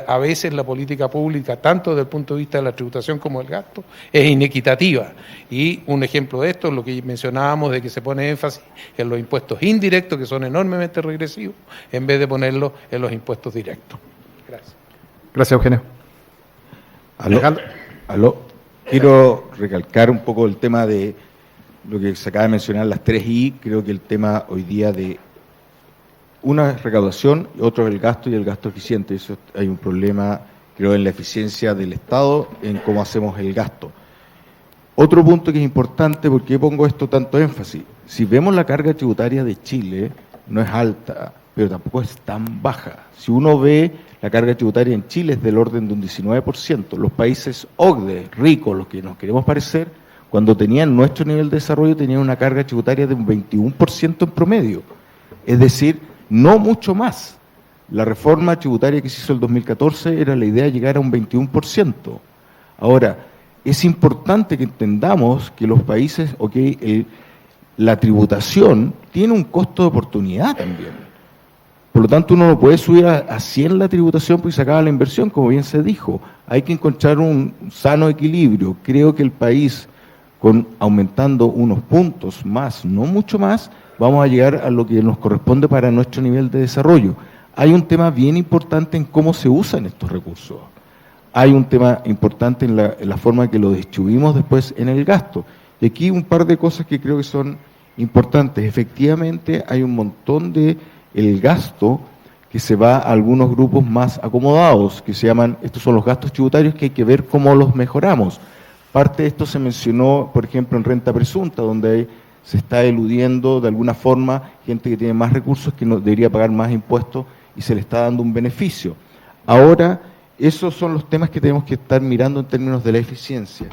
a veces la política pública, tanto desde el punto de vista de la tributación como del gasto, es inequitativa. Y un ejemplo de esto es lo que mencionábamos, de que se pone énfasis en los impuestos indirectos, que son enormemente regresivos, en vez de ponerlo en los impuestos directos. Gracias. Gracias, Eugenio. Aló. Quiero recalcar un poco el tema de lo que se acaba de mencionar, las 3 I. Creo que el tema hoy día de una es recaudación, otro es el gasto y el gasto eficiente. Eso hay un problema, creo, en la eficiencia del Estado, en cómo hacemos el gasto. Otro punto que es importante, ¿por qué pongo esto tanto énfasis? Si vemos la carga tributaria de Chile, no es alta, pero tampoco es tan baja. Si uno ve la carga tributaria en Chile es del orden de un 19%. Los países OCDE, ricos, los que nos queremos parecer, cuando tenían nuestro nivel de desarrollo, tenían una carga tributaria de un 21% en promedio. Es decir, no mucho más. La reforma tributaria que se hizo en el 2014 era la idea de llegar a un 21%. Ahora, es importante que entendamos que los países, la tributación tiene un costo de oportunidad también. Por lo tanto, uno no puede subir a 100 la tributación porque se acaba la inversión, como bien se dijo. Hay que encontrar un sano equilibrio. Creo que el país, aumentando unos puntos más, no mucho más, vamos a llegar a lo que nos corresponde para nuestro nivel de desarrollo. Hay un tema bien importante en cómo se usan estos recursos. Hay un tema importante en la forma que lo distribuimos después en el gasto. Y aquí un par de cosas que creo que son importantes. Efectivamente, hay un montón de el gasto que se va a algunos grupos más acomodados, que se llaman, estos son los gastos tributarios que hay que ver cómo los mejoramos. Parte de esto se mencionó, por ejemplo, en renta presunta, donde se está eludiendo de alguna forma gente que tiene más recursos que no debería pagar más impuestos y se le está dando un beneficio. Ahora, esos son los temas que tenemos que estar mirando en términos de la eficiencia.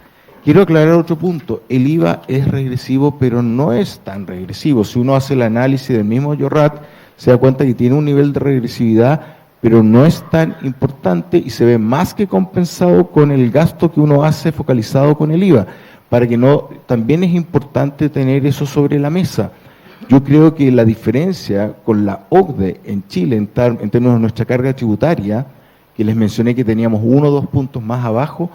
Quiero aclarar otro punto. El IVA es regresivo, pero no es tan regresivo. Si uno hace el análisis del mismo Yorrat, se da cuenta que tiene un nivel de regresividad, pero no es tan importante y se ve más que compensado con el gasto que uno hace focalizado con el IVA. Para que no, también es importante tener eso sobre la mesa. Yo creo que la diferencia con la OCDE en Chile, en términos de nuestra carga tributaria, que les mencioné que teníamos 1 o 2 puntos más abajo,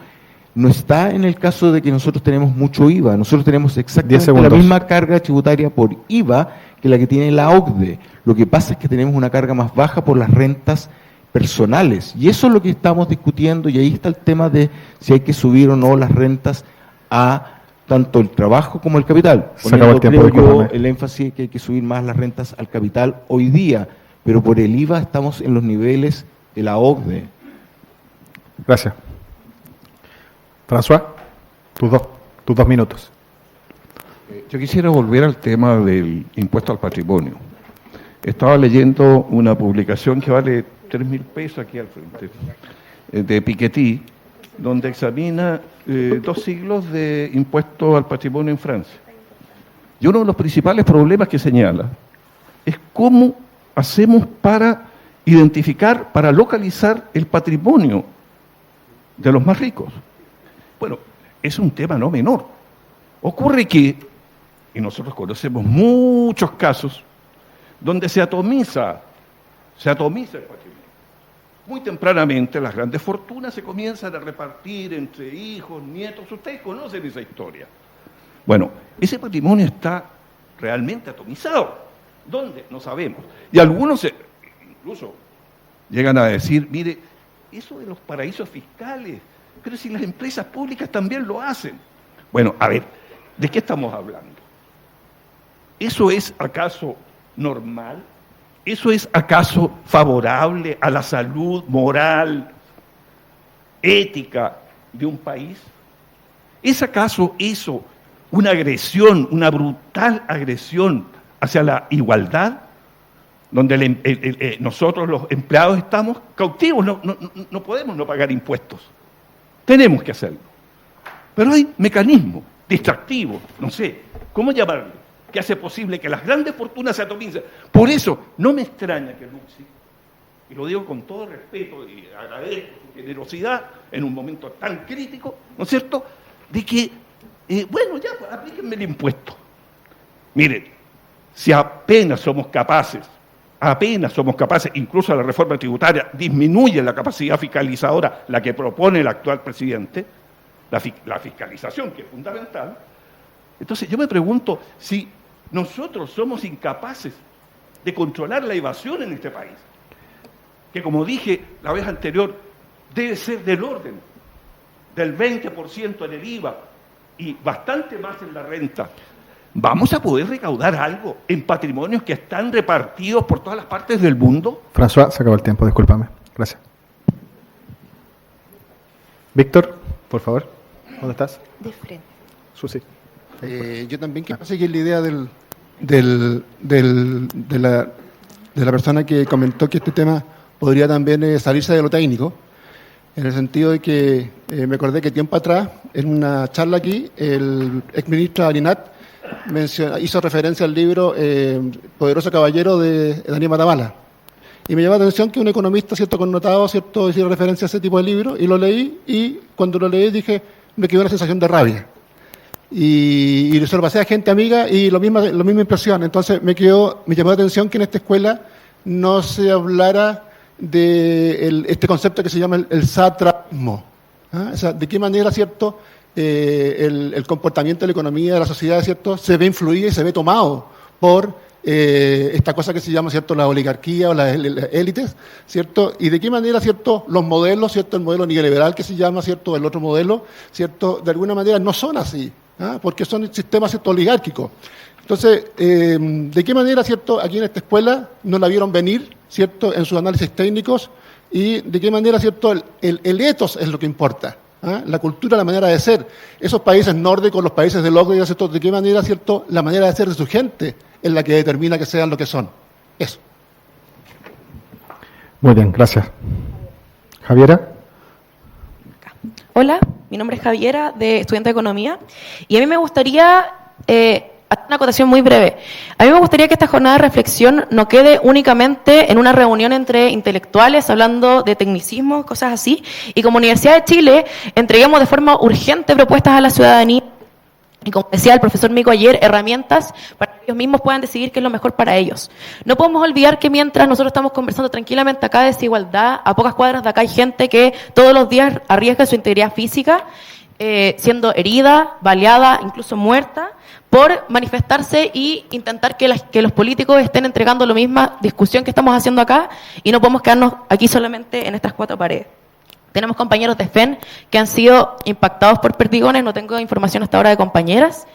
no está en el caso de que nosotros tenemos mucho IVA. Nosotros tenemos exactamente la misma carga tributaria por IVA que la que tiene la OCDE. Lo que pasa es que tenemos una carga más baja por las rentas personales. Y eso es lo que estamos discutiendo, y ahí está el tema de si hay que subir o no las rentas a tanto el trabajo como el capital. Poniendo, creo yo, el énfasis que hay que subir más las rentas al capital hoy día, pero por el IVA estamos en los niveles de la OCDE. Gracias. François, tus 2 minutos. Yo quisiera volver al tema del impuesto al patrimonio. Estaba leyendo una publicación que vale 3.000 pesos aquí al frente, de Piketty, donde examina 2 siglos de impuesto al patrimonio en Francia. Y uno de los principales problemas que señala es cómo hacemos para identificar, para localizar el patrimonio de los más ricos. Bueno, es un tema no menor. Ocurre que, y nosotros conocemos muchos casos, donde se atomiza el patrimonio. Muy tempranamente las grandes fortunas se comienzan a repartir entre hijos, nietos. Ustedes conocen esa historia. Bueno, ese patrimonio está realmente atomizado. ¿Dónde? No sabemos. Y algunos incluso llegan a decir, mire, eso de los paraísos fiscales, pero si las empresas públicas también lo hacen. Bueno, a ver, ¿de qué estamos hablando? ¿Eso es acaso normal? ¿Eso es acaso favorable a la salud moral, ética de un país? ¿Es acaso eso una agresión, una brutal agresión hacia la igualdad? Donde nosotros los empleados estamos cautivos, no podemos no pagar impuestos. Tenemos que hacerlo. Pero hay mecanismos distractivos, no sé, ¿cómo llamarlo?, que hace posible que las grandes fortunas se atomicen. Por eso, no me extraña que Luxi, y lo digo con todo respeto y agradezco su generosidad en un momento tan crítico, ¿no es cierto?, de que, bueno, ya, aplíquenme el impuesto. Miren, si apenas somos capaces, incluso la reforma tributaria disminuye la capacidad fiscalizadora, la que propone el actual presidente, la fiscalización, que es fundamental. Entonces yo me pregunto si nosotros somos incapaces de controlar la evasión en este país, que como dije la vez anterior, debe ser del orden del 20% en el IVA y bastante más en la renta. ¿Vamos a poder recaudar algo en patrimonios que están repartidos por todas las partes del mundo? François, se acabó el tiempo, discúlpame. Gracias. Víctor, por favor, ¿dónde estás? De frente. Susi. Yo también quiero seguir la idea de la persona que comentó que este tema podría también salirse de lo técnico, en el sentido de que me acordé que tiempo atrás, en una charla aquí, el exministro Arinat hizo referencia al libro Poderoso Caballero de Daniel Matamala. Y me llamó la atención que un economista, cierto connotado, cierto, hiciera referencia a ese tipo de libro, y lo leí, y cuando lo leí dije, me quedó una sensación de rabia. Y se lo pasé a gente amiga y la misma impresión. Entonces me llamó la atención que en esta escuela no se hablara de este concepto que se llama el satrapismo. ¿Ah? O sea, de qué manera, ¿cierto?, el comportamiento de la economía de la sociedad, ¿cierto?, se ve influido y se ve tomado por esta cosa que se llama, ¿cierto?, la oligarquía o las élites, ¿cierto?, y de qué manera, ¿cierto?, los modelos, ¿cierto?, el modelo neoliberal que se llama, ¿cierto?, el otro modelo, ¿cierto?, de alguna manera no son así, ¿ah? Porque son sistemas, ¿cierto?, oligárquicos. Entonces, ¿de qué manera, ¿cierto?, aquí en esta escuela no la vieron venir, ¿cierto?, en sus análisis técnicos, y de qué manera, ¿cierto?, el ethos es lo que importa, ¿ah? La cultura, la manera de ser. Esos países nórdicos, los países del Occidente, ¿cierto?, de qué manera, ¿cierto?, la manera de ser de su gente es la que determina que sean lo que son. Eso. Muy bien, gracias. Javiera. Hola, mi nombre es Javiera, estudiante de Economía, y a mí me gustaría hacer una acotación muy breve. A mí me gustaría que esta jornada de reflexión no quede únicamente en una reunión entre intelectuales hablando de tecnicismo, cosas así, y como Universidad de Chile entreguemos de forma urgente propuestas a la ciudadanía, y como decía el profesor Mico ayer, herramientas para que ellos mismos puedan decidir qué es lo mejor para ellos. No podemos olvidar que mientras nosotros estamos conversando tranquilamente acá de desigualdad, a pocas cuadras de acá hay gente que todos los días arriesga su integridad física, siendo herida, baleada, incluso muerta, por manifestarse y intentar que los políticos estén entregando la misma discusión que estamos haciendo acá, y no podemos quedarnos aquí solamente en estas cuatro paredes. Tenemos compañeros de FEN que han sido impactados por perdigones, no tengo información hasta ahora de compañeras,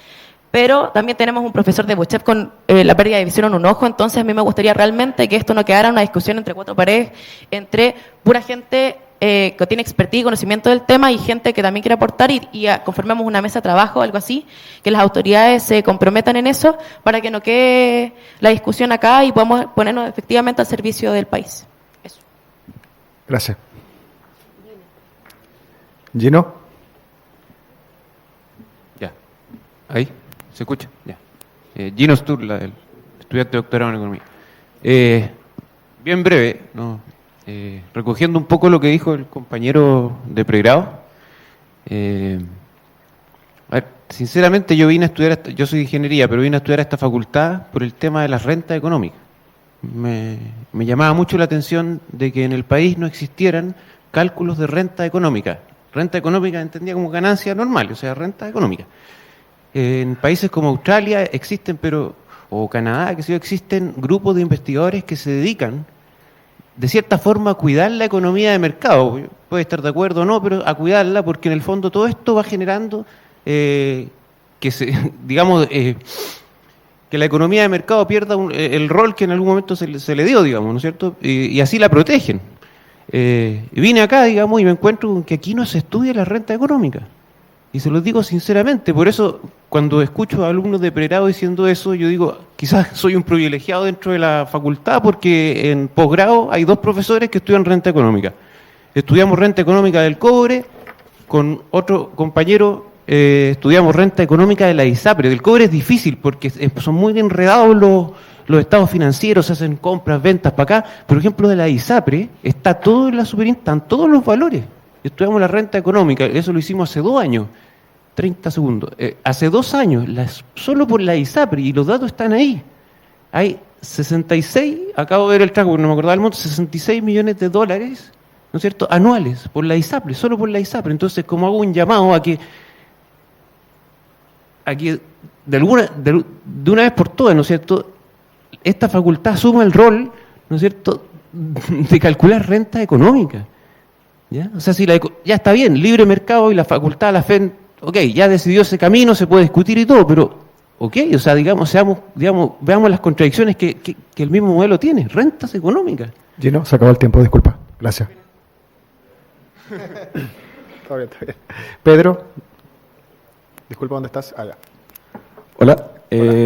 pero también tenemos un profesor de Buchef con la pérdida de visión en un ojo. Entonces a mí me gustaría realmente que esto no quedara una discusión entre cuatro paredes, entre pura gente que tiene expertise y conocimiento del tema y gente que también quiere aportar, y conformemos una mesa de trabajo, algo así, que las autoridades se comprometan en eso para que no quede la discusión acá y podamos ponernos efectivamente al servicio del país. Eso. Gracias. Gino. Ya. Ahí. ¿Se escucha? Ya. Gino Sturla, el estudiante de doctorado en Economía. Bien breve, ¿no? Recogiendo un poco lo que dijo el compañero de pregrado. A ver, sinceramente yo vine a estudiar, yo soy de ingeniería, pero vine a estudiar a esta facultad por el tema de las rentas económicas. Me llamaba mucho la atención de que en el país no existieran cálculos de renta económica. Renta económica entendía como ganancia normal, o sea, renta económica. En países como Australia existen, o Canadá, que sí, existen grupos de investigadores que se dedican, de cierta forma, a cuidar la economía de mercado. Puede estar de acuerdo o no, pero a cuidarla, porque en el fondo todo esto va generando que la economía de mercado pierda el rol que en algún momento se le dio, digamos, ¿no es cierto? Y así la protegen. Vine acá, digamos, y me encuentro con que aquí no se estudia la renta económica. Y se los digo sinceramente, por eso cuando escucho a alumnos de pregrado diciendo eso, yo digo, quizás soy un privilegiado dentro de la facultad, porque en posgrado hay 2 profesores que estudian renta económica. Estudiamos renta económica del cobre, con otro compañero estudiamos renta económica de la ISAPRE. Del cobre es difícil porque son muy enredados los estados financieros, se hacen compras, ventas para acá. Por ejemplo, de la ISAPRE está todo en la Superin, están todos los valores. Estudiamos la renta económica, eso lo hicimos hace 2 años. 30 segundos. Hace 2 años, solo por la ISAPRE, y los datos están ahí. Hay 66, acabo de ver el track, porque no me acordaba el monto, 66 millones de dólares, ¿no es cierto?, anuales, por la ISAPRE, solo por la ISAPRE. Entonces, como hago un llamado a que de una vez por todas, ¿no es cierto?, esta facultad asuma el rol, ¿no es cierto?, de calcular renta económica. ¿Ya? O sea, ya está bien, libre mercado, y la facultad, la FEN, ok, ya decidió ese camino, se puede discutir y todo, pero, ok, o sea, veamos las contradicciones que el mismo modelo tiene, rentas económicas. Gino, se acabó el tiempo, disculpa. Gracias. Está bien. Pedro, disculpa, ¿dónde estás? Allá. Hola,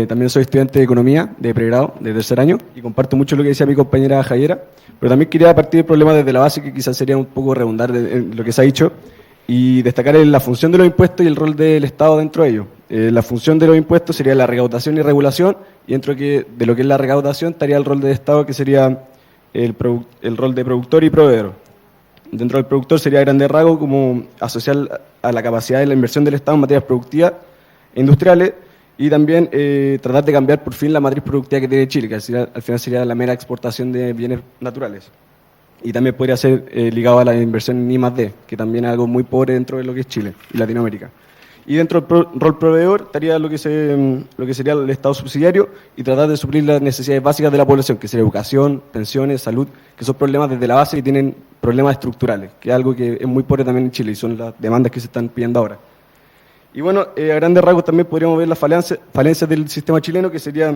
también soy estudiante de Economía, de pregrado, de 3er año, y comparto mucho lo que decía mi compañera Javiera, pero también quería partir del problema desde la base, que quizás sería un poco redundar en lo que se ha dicho, y destacar la función de los impuestos y el rol del Estado dentro de ellos. La función de los impuestos sería la recaudación y de lo que es la recaudación estaría el rol del Estado, que sería el rol de productor y proveedor. Dentro del productor sería a grandes rasgos como asociar a la capacidad de la inversión del Estado en materias productivas e industriales, Y también tratar de cambiar por fin la matriz productiva que tiene Chile, que al final sería la mera exportación de bienes naturales. Y también podría ser ligado a la inversión en I+D, que también es algo muy pobre dentro de lo que es Chile y Latinoamérica. Y dentro del rol proveedor estaría lo que sería el Estado subsidiario y tratar de suplir las necesidades básicas de la población, que sería educación, pensiones, salud, que son problemas desde la base y tienen problemas estructurales, que es algo que es muy pobre también en Chile y son las demandas que se están pidiendo ahora. Y bueno, a grandes rasgos también podríamos ver las falencias del sistema chileno, que sería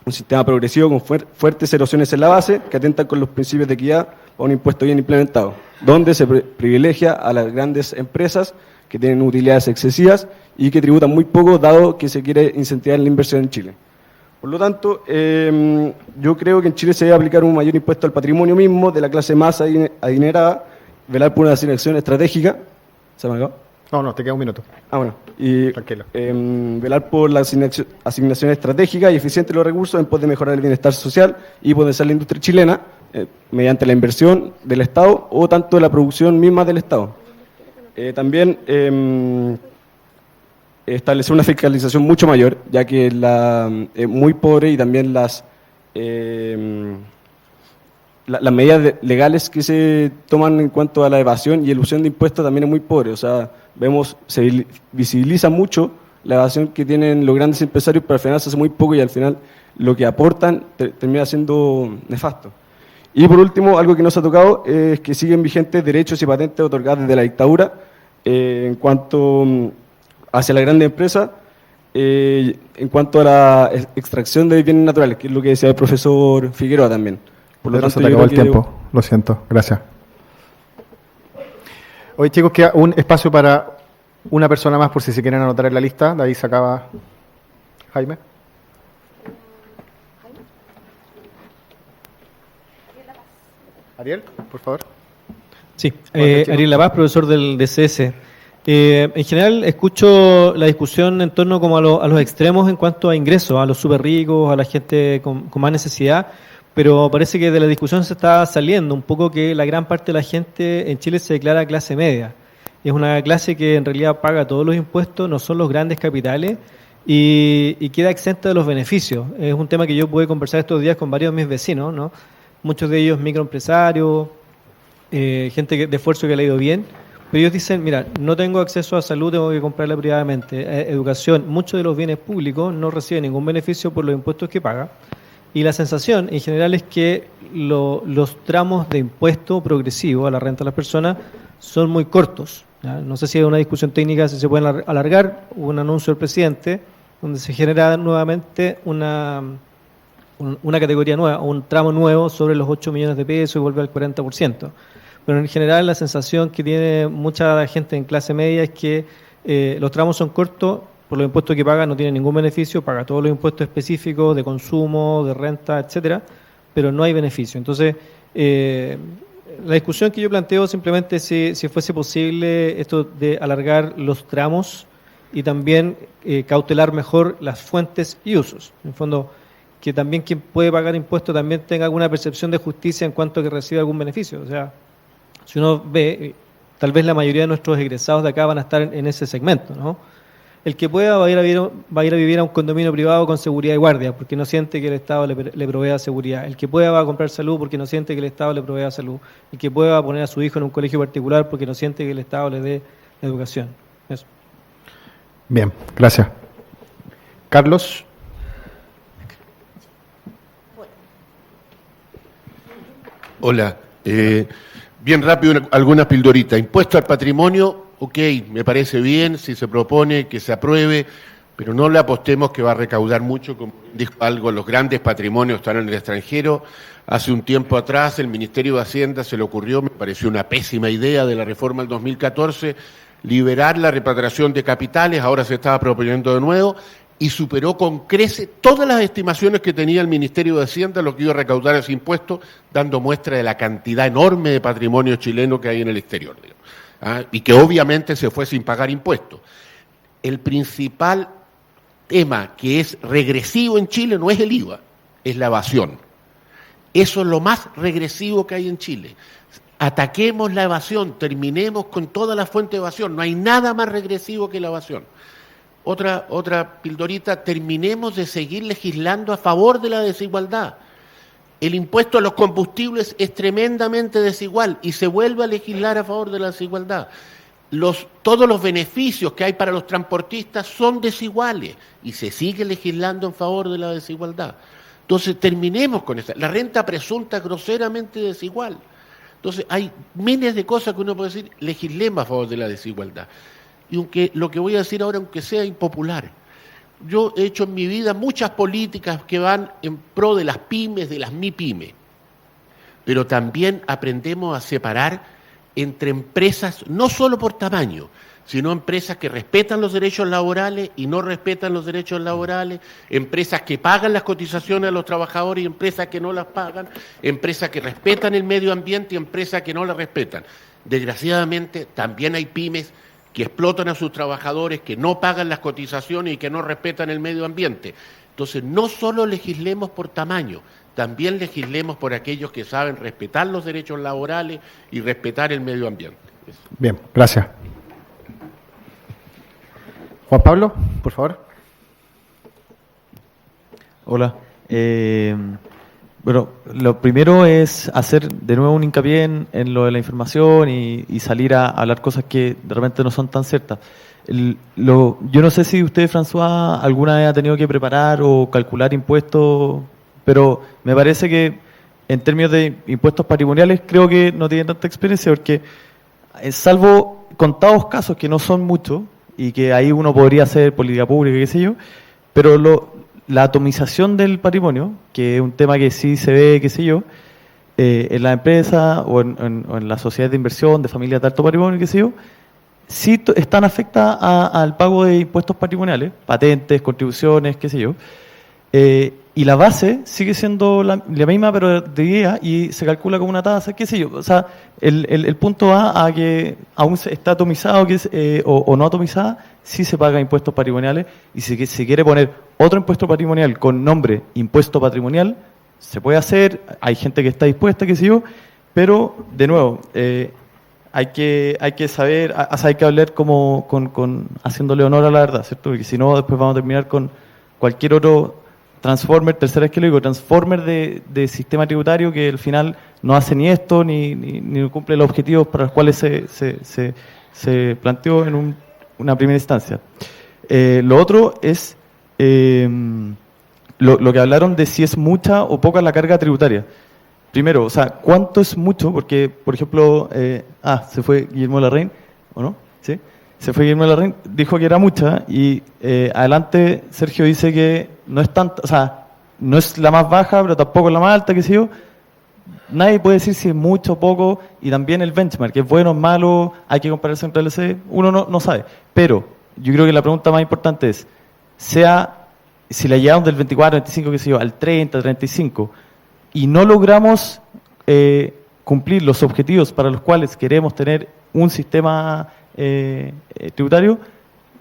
un sistema progresivo con fuertes erosiones en la base, que atentan con los principios de equidad a un impuesto bien implementado, donde se privilegia a las grandes empresas que tienen utilidades excesivas y que tributan muy poco, dado que se quiere incentivar la inversión en Chile. Por lo tanto, yo creo que en Chile se debe aplicar un mayor impuesto al patrimonio mismo de la clase más adinerada, velar por una asignación estratégica. ¿Se me acabó? No, te queda un minuto. Bueno. Y tranquilo. Velar por la asignación estratégica y eficiente de los recursos en pos de mejorar el bienestar social y potenciar la industria chilena mediante la inversión del Estado o tanto de la producción misma del Estado. También establecer una fiscalización mucho mayor, ya que es muy pobre y también las medidas legales que se toman en cuanto a la evasión y elusión de impuestos también es muy pobre. O sea, se visibiliza mucho la evasión que tienen los grandes empresarios, pero al final se hace muy poco y al final lo que aportan termina siendo nefasto. Y por último, algo que no se ha tocado es que siguen vigentes derechos y patentes otorgadas desde la dictadura en cuanto hacia la grande empresa, en cuanto a la extracción de bienes naturales, que es lo que decía el profesor Figueroa también. Por lo tanto, se te acabó el tiempo, lo siento, gracias. Hoy, chicos, queda un espacio para una persona más por si se quieren anotar en la lista. De ahí se acaba Jaime. Ariel, por favor. Sí, Ariel La Paz, profesor del DCS. En general escucho la discusión en torno como a los extremos en cuanto a ingresos, a los súper ricos, a la gente con más necesidad, pero parece que de la discusión se está saliendo un poco que la gran parte de la gente en Chile se declara clase media. Es una clase que en realidad paga todos los impuestos, no son los grandes capitales y queda exenta de los beneficios. Es un tema que yo pude conversar estos días con varios de mis vecinos, ¿no? Muchos de ellos microempresarios, gente de esfuerzo que le ha ido bien, pero ellos dicen, mira, no tengo acceso a salud, tengo que comprarla privadamente. Educación, muchos de los bienes públicos no reciben ningún beneficio por los impuestos que paga. Y la sensación en general es que los tramos de impuesto progresivo a la renta de las personas son muy cortos, ¿ya? No sé si hay una discusión técnica, si se pueden alargar, un anuncio del presidente donde se genera nuevamente una categoría nueva, un tramo nuevo sobre los 8 millones de pesos y vuelve al 40%. Pero en general la sensación que tiene mucha gente en clase media es que los tramos son cortos, por los impuestos que paga no tiene ningún beneficio, paga todos los impuestos específicos de consumo, de renta, etcétera, pero no hay beneficio. Entonces, la discusión que yo planteo simplemente si fuese posible esto de alargar los tramos y también cautelar mejor las fuentes y usos. En el fondo, que también quien puede pagar impuestos también tenga alguna percepción de justicia en cuanto a que recibe algún beneficio. O sea, si uno ve, tal vez la mayoría de nuestros egresados de acá van a estar en ese segmento, ¿no? El que pueda va a ir a vivir a un condominio privado con seguridad y guardia, porque no siente que el Estado le provea seguridad. El que pueda va a comprar salud porque no siente que el Estado le provea salud. El que pueda va a poner a su hijo en un colegio particular porque no siente que el Estado le dé educación. Eso. Bien, gracias. Carlos. Hola. Bien rápido, alguna pildorita. Impuesto al patrimonio, ok, me parece bien, si se propone que se apruebe, pero no le apostemos que va a recaudar mucho, como dijo algo, los grandes patrimonios están en el extranjero. Hace un tiempo atrás el Ministerio de Hacienda se le ocurrió, me pareció una pésima idea de la reforma del 2014, liberar la repatriación de capitales, ahora se estaba proponiendo de nuevo, y superó con creces todas las estimaciones que tenía el Ministerio de Hacienda, lo que iba a recaudar ese impuesto, dando muestra de la cantidad enorme de patrimonio chileno que hay en el exterior, digamos, y que obviamente se fue sin pagar impuestos. El principal tema que es regresivo en Chile no es el IVA, es la evasión. Eso es lo más regresivo que hay en Chile. Ataquemos la evasión, terminemos con toda la fuente de evasión, no hay nada más regresivo que la evasión. otra pildorita, terminemos de seguir legislando a favor de la desigualdad. El impuesto a los combustibles es tremendamente desigual y se vuelve a legislar a favor de la desigualdad. Todos los beneficios que hay para los transportistas son desiguales y se sigue legislando en favor de la desigualdad. Entonces terminemos con esa. La renta presunta es groseramente desigual. Entonces hay miles de cosas que uno puede decir, legislemos a favor de la desigualdad. Y aunque lo que voy a decir ahora, aunque sea impopular, yo he hecho en mi vida muchas políticas que van en pro de las pymes, de las MIPYME, pero también aprendemos a separar entre empresas, no solo por tamaño, sino empresas que respetan los derechos laborales y no respetan los derechos laborales, empresas que pagan las cotizaciones a los trabajadores y empresas que no las pagan, empresas que respetan el medio ambiente y empresas que no las respetan. Desgraciadamente, también hay pymes que explotan a sus trabajadores, que no pagan las cotizaciones y que no respetan el medio ambiente. Entonces, no solo legislemos por tamaño, también legislemos por aquellos que saben respetar los derechos laborales y respetar el medio ambiente. Bien, gracias. Juan Pablo, por favor. Hola. Bueno, lo primero es hacer de nuevo un hincapié en lo de la información y salir a hablar cosas que de repente no son tan ciertas. Yo no sé si usted, François, alguna vez ha tenido que preparar o calcular impuestos, pero me parece que en términos de impuestos patrimoniales creo que no tiene tanta experiencia porque, salvo contados casos que no son muchos y que ahí uno podría hacer política pública, qué sé yo, pero la atomización del patrimonio, que es un tema que sí se ve, qué sé yo, en la empresa o en la sociedad de inversión de familias de alto patrimonio, qué sé yo, sí están afectadas al pago de impuestos patrimoniales, patentes, contribuciones, qué sé yo, y la base sigue siendo la misma, pero de idea, y se calcula como una tasa, qué sé yo. O sea, el punto va a que aún está atomizado o no atomizada, sí se paga impuestos patrimoniales, y si se quiere poner otro impuesto patrimonial con nombre impuesto patrimonial, se puede hacer, hay gente que está dispuesta, qué sé yo, pero, de nuevo, hay que saber, hay que hablar como haciéndole honor a la verdad, ¿cierto? Porque si no, después vamos a terminar con cualquier otro transformer, tercera vez que lo digo, transformer de sistema tributario que al final no hace ni esto ni cumple los objetivos para los cuales se planteó en una primera instancia. Lo otro es lo que hablaron de si es mucha o poca la carga tributaria. Primero, o sea, ¿cuánto es mucho? Porque, por ejemplo, se fue Guillermo Larraín, ¿o no? ¿Sí? Se fue Guillermo Larraín, dijo que era mucha y adelante Sergio dice que no es tanta, o sea, no es la más baja, pero tampoco es la más alta, qué sé yo. Nadie puede decir si es mucho o poco, y también el benchmark, es bueno o malo, hay que compararse entre LC, uno no sabe. Pero yo creo que la pregunta más importante es, si la llevamos del 24, 25, qué sé yo, al 30, 35, y no logramos cumplir los objetivos para los cuales queremos tener un sistema tributario,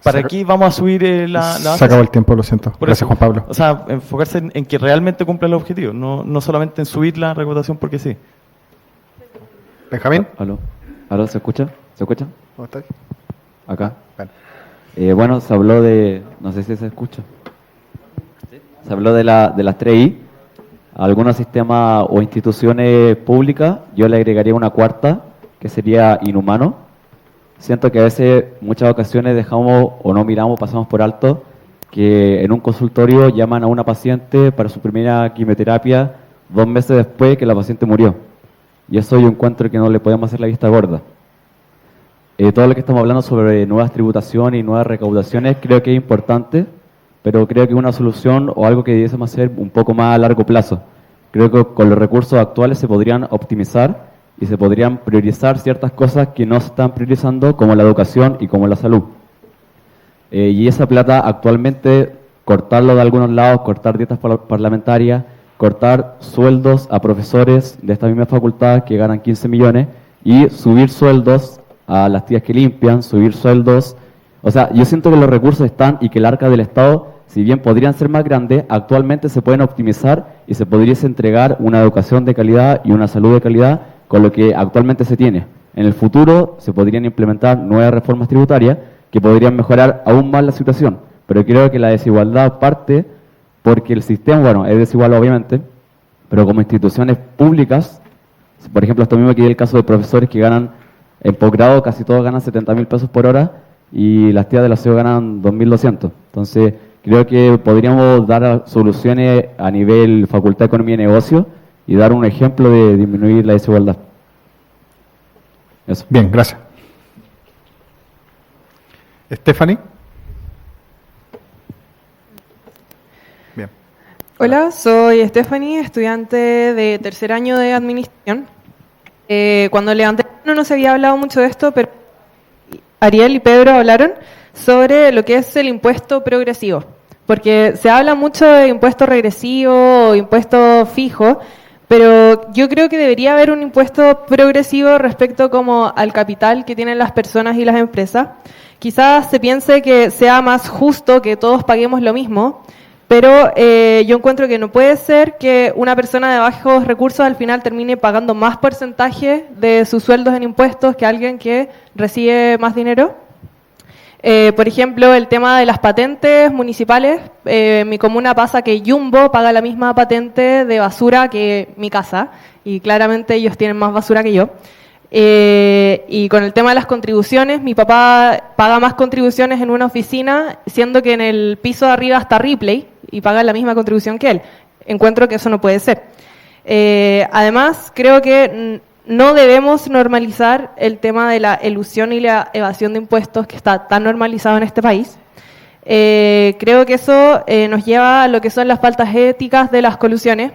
¿para qué vamos a subir la base? Se acabó el tiempo, lo siento. Gracias, Juan Pablo. O sea, enfocarse en que realmente cumpla el objetivo, no solamente en subir la recaudación porque sí. Benjamín. ¿Aló? ¿Se escucha? ¿Se escucha? ¿Cómo estás? Acá. Bueno. Bueno, se habló no sé si se escucha. Se habló de las 3I. A algunos sistemas o instituciones públicas, yo le agregaría una cuarta, que sería inhumano. Siento que a veces, muchas ocasiones, dejamos o no miramos, pasamos por alto, que en un consultorio llaman a una paciente para su primera quimioterapia 2 meses después que la paciente murió. Y eso yo encuentro que no le podemos hacer la vista gorda. Todo lo que estamos hablando sobre nuevas tributaciones y nuevas recaudaciones creo que es importante, pero creo que es una solución o algo que debiésemos hacer un poco más a largo plazo. Creo que con los recursos actuales se podrían optimizar y se podrían priorizar ciertas cosas que no se están priorizando, como la educación y como la salud. Y esa plata actualmente, cortarlo de algunos lados, cortar dietas parlamentarias, cortar sueldos a profesores de esta misma facultad que ganan 15 millones y subir sueldos a las tías que limpian, subir sueldos. O sea, yo siento que los recursos están y que el arca del Estado, si bien podrían ser más grandes, actualmente se pueden optimizar y se podría entregar una educación de calidad y una salud de calidad con lo que actualmente se tiene. En el futuro se podrían implementar nuevas reformas tributarias que podrían mejorar aún más la situación. pero creo que la desigualdad parte porque el sistema, bueno, es desigual obviamente, pero como instituciones públicas, por ejemplo, esto mismo aquí es el caso de profesores que ganan, en posgrado casi todos ganan 70.000 pesos por hora y las tías de la SEO ganan 2.200. Entonces, creo que podríamos dar soluciones a nivel Facultad de Economía y Negocio y dar un ejemplo de disminuir la desigualdad. Eso. Bien, gracias. Stephanie. Bien. Hola, soy Stephanie, estudiante de tercer año de Administración. Cuando levanté no se había hablado mucho de esto, pero Ariel y Pedro hablaron sobre lo que es el impuesto progresivo. Porque se habla mucho de impuesto regresivo o impuesto fijo, pero yo creo que debería haber un impuesto progresivo respecto como al capital que tienen las personas y las empresas. Quizás se piense que sea más justo que todos paguemos lo mismo, pero yo encuentro que no puede ser que una persona de bajos recursos al final termine pagando más porcentaje de sus sueldos en impuestos que alguien que recibe más dinero. Por ejemplo, el tema de las patentes municipales. En mi comuna pasa que Jumbo paga la misma patente de basura que mi casa, y claramente ellos tienen más basura que yo. Y con el tema de las contribuciones, mi papá paga más contribuciones en una oficina, siendo que en el piso de arriba está Ripley y paga la misma contribución que él. Encuentro que eso no puede ser. Además, creo que no debemos normalizar el tema de la elusión y la evasión de impuestos, que está tan normalizado en este país. Creo que eso nos lleva a lo que son las faltas éticas de las colusiones.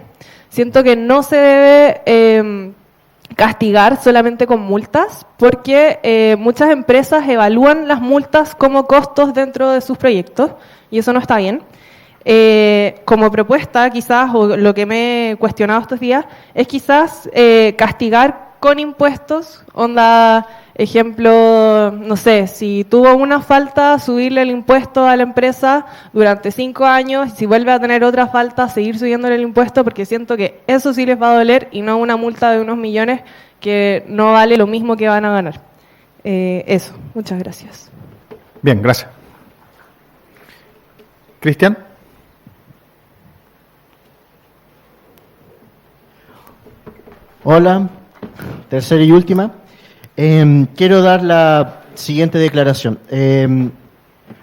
Siento que no se debe castigar solamente con multas, porque muchas empresas evalúan las multas como costos dentro de sus proyectos, y eso no está bien. Como propuesta, quizás, o lo que me he cuestionado estos días, es quizás castigar con impuestos, onda, ejemplo, no sé, si tuvo una falta, subirle el impuesto a la empresa durante 5 años, y si vuelve a tener otra falta, seguir subiéndole el impuesto, porque siento que eso sí les va a doler, y no una multa de unos millones que no vale lo mismo que van a ganar. Eso, muchas gracias. Bien, gracias. Cristian. Hola, tercera y última. Quiero dar la siguiente declaración.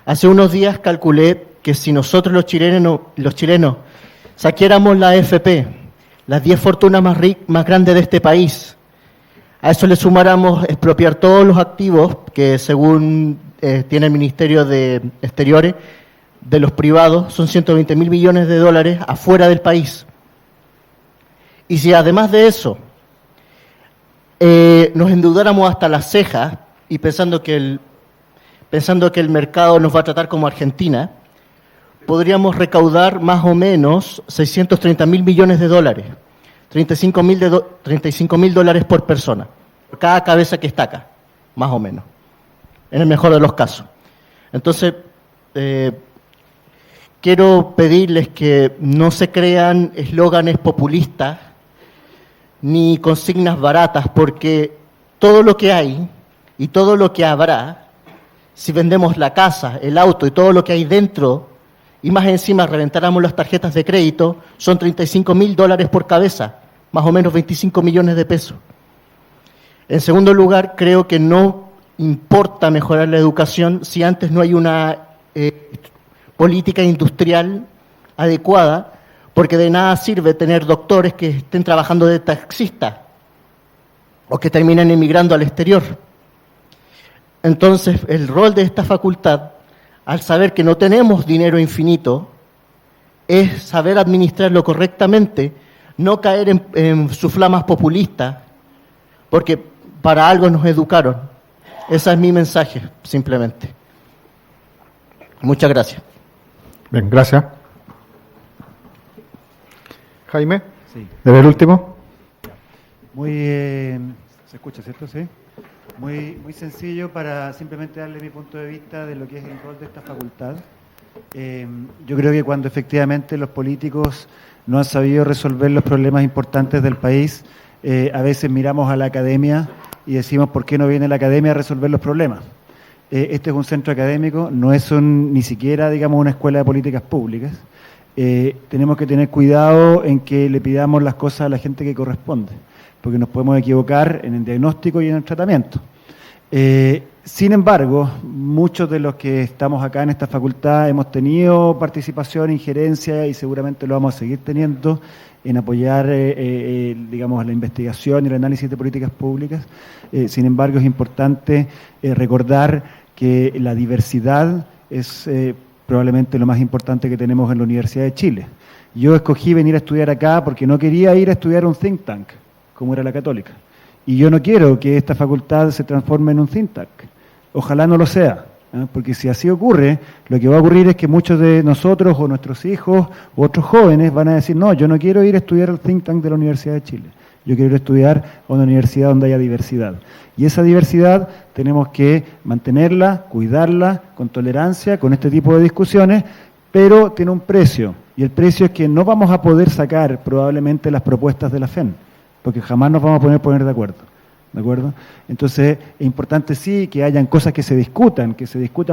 Hace unos días calculé que si nosotros los chilenos saquáramos la AFP, las 10 fortunas más grandes de este país, a eso le sumáramos expropiar todos los activos que según tiene el Ministerio de Exteriores de los privados, son 120.000 millones de dólares afuera del país. Y si además de eso nos endeudáramos hasta las cejas y pensando que el mercado nos va a tratar como Argentina, podríamos recaudar más o menos 630.000 millones de dólares, 35.000 dólares por persona, por cada cabeza que está acá, más o menos, en el mejor de los casos. Entonces, quiero pedirles que no se crean eslóganes populistas ni consignas baratas, porque todo lo que hay y todo lo que habrá, si vendemos la casa, el auto y todo lo que hay dentro, y más encima reventáramos las tarjetas de crédito, son 35.000 dólares por cabeza, más o menos 25 millones de pesos. En segundo lugar, creo que no importa mejorar la educación si antes no hay una política industrial adecuada, porque de nada sirve tener doctores que estén trabajando de taxistas o que terminen emigrando al exterior. Entonces, el rol de esta facultad, al saber que no tenemos dinero infinito, es saber administrarlo correctamente, no caer en sus flamas populistas, porque para algo nos educaron. Ese es mi mensaje, simplemente. Muchas gracias. Bien, gracias. Jaime, Sí. ¿debe el último? Muy, se escucha, ¿cierto? Sí. Muy sencillo para simplemente darle mi punto de vista de lo que es el rol de esta facultad. Yo creo que cuando efectivamente los políticos no han sabido resolver los problemas importantes del país, a veces miramos a la academia y decimos, ¿por qué no viene la academia a resolver los problemas? este es un centro académico, no es ni siquiera, digamos, una escuela de políticas públicas. Tenemos que tener cuidado en que le pidamos las cosas a la gente que corresponde, porque nos podemos equivocar en el diagnóstico y en el tratamiento. Sin embargo, muchos de los que estamos acá en esta facultad hemos tenido participación, injerencia y seguramente lo vamos a seguir teniendo en apoyar, digamos, la investigación y el análisis de políticas públicas. Sin embargo, es importante recordar que la diversidad es probablemente lo más importante que tenemos en la Universidad de Chile. Yo escogí venir a estudiar acá porque no quería ir a estudiar un think tank, como era la Católica. Y yo no quiero que esta facultad se transforme en un think tank. Ojalá no lo sea, porque si así ocurre, lo que va a ocurrir es que muchos de nosotros o nuestros hijos u otros jóvenes van a decir, no, yo no quiero ir a estudiar al think tank de la Universidad de Chile. Yo quiero ir a estudiar a una universidad donde haya diversidad. Y esa diversidad tenemos que mantenerla, cuidarla, con tolerancia, con este tipo de discusiones, pero tiene un precio. Y el precio es que no vamos a poder sacar probablemente las propuestas de la FEN, porque jamás nos vamos a poner de acuerdo. ¿De acuerdo? Entonces, es importante sí que hayan cosas que se discutan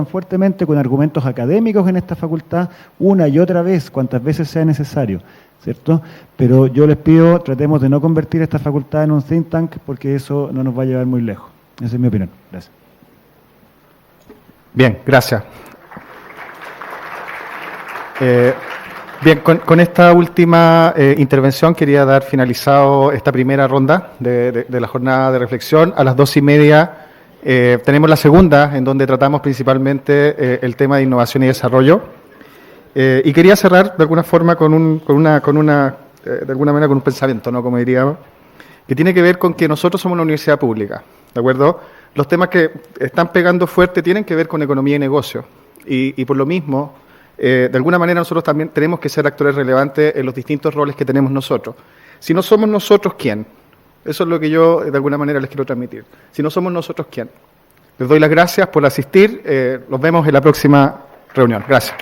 fuertemente con argumentos académicos en esta facultad, una y otra vez, cuantas veces sea necesario, ¿cierto? Pero yo les pido, tratemos de no convertir esta facultad en un think tank, porque eso no nos va a llevar muy lejos. Esa es mi opinión. Gracias. Bien, gracias. Bien, con esta última intervención quería dar finalizado esta primera ronda de la jornada de reflexión. A las 2:30 tenemos la segunda, en donde tratamos principalmente el tema de innovación y desarrollo. Y quería cerrar de alguna forma con un pensamiento, ¿no? Como diríamos, que tiene que ver con que nosotros somos una universidad pública, ¿de acuerdo? Los temas que están pegando fuerte tienen que ver con economía y negocio. Y por lo mismo, de alguna manera nosotros también tenemos que ser actores relevantes en los distintos roles que tenemos nosotros. Si no somos nosotros, ¿quién? Eso es lo que yo de alguna manera les quiero transmitir. Si no somos nosotros, ¿quién? Les doy las gracias por asistir. Los vemos en la próxima reunión. Gracias.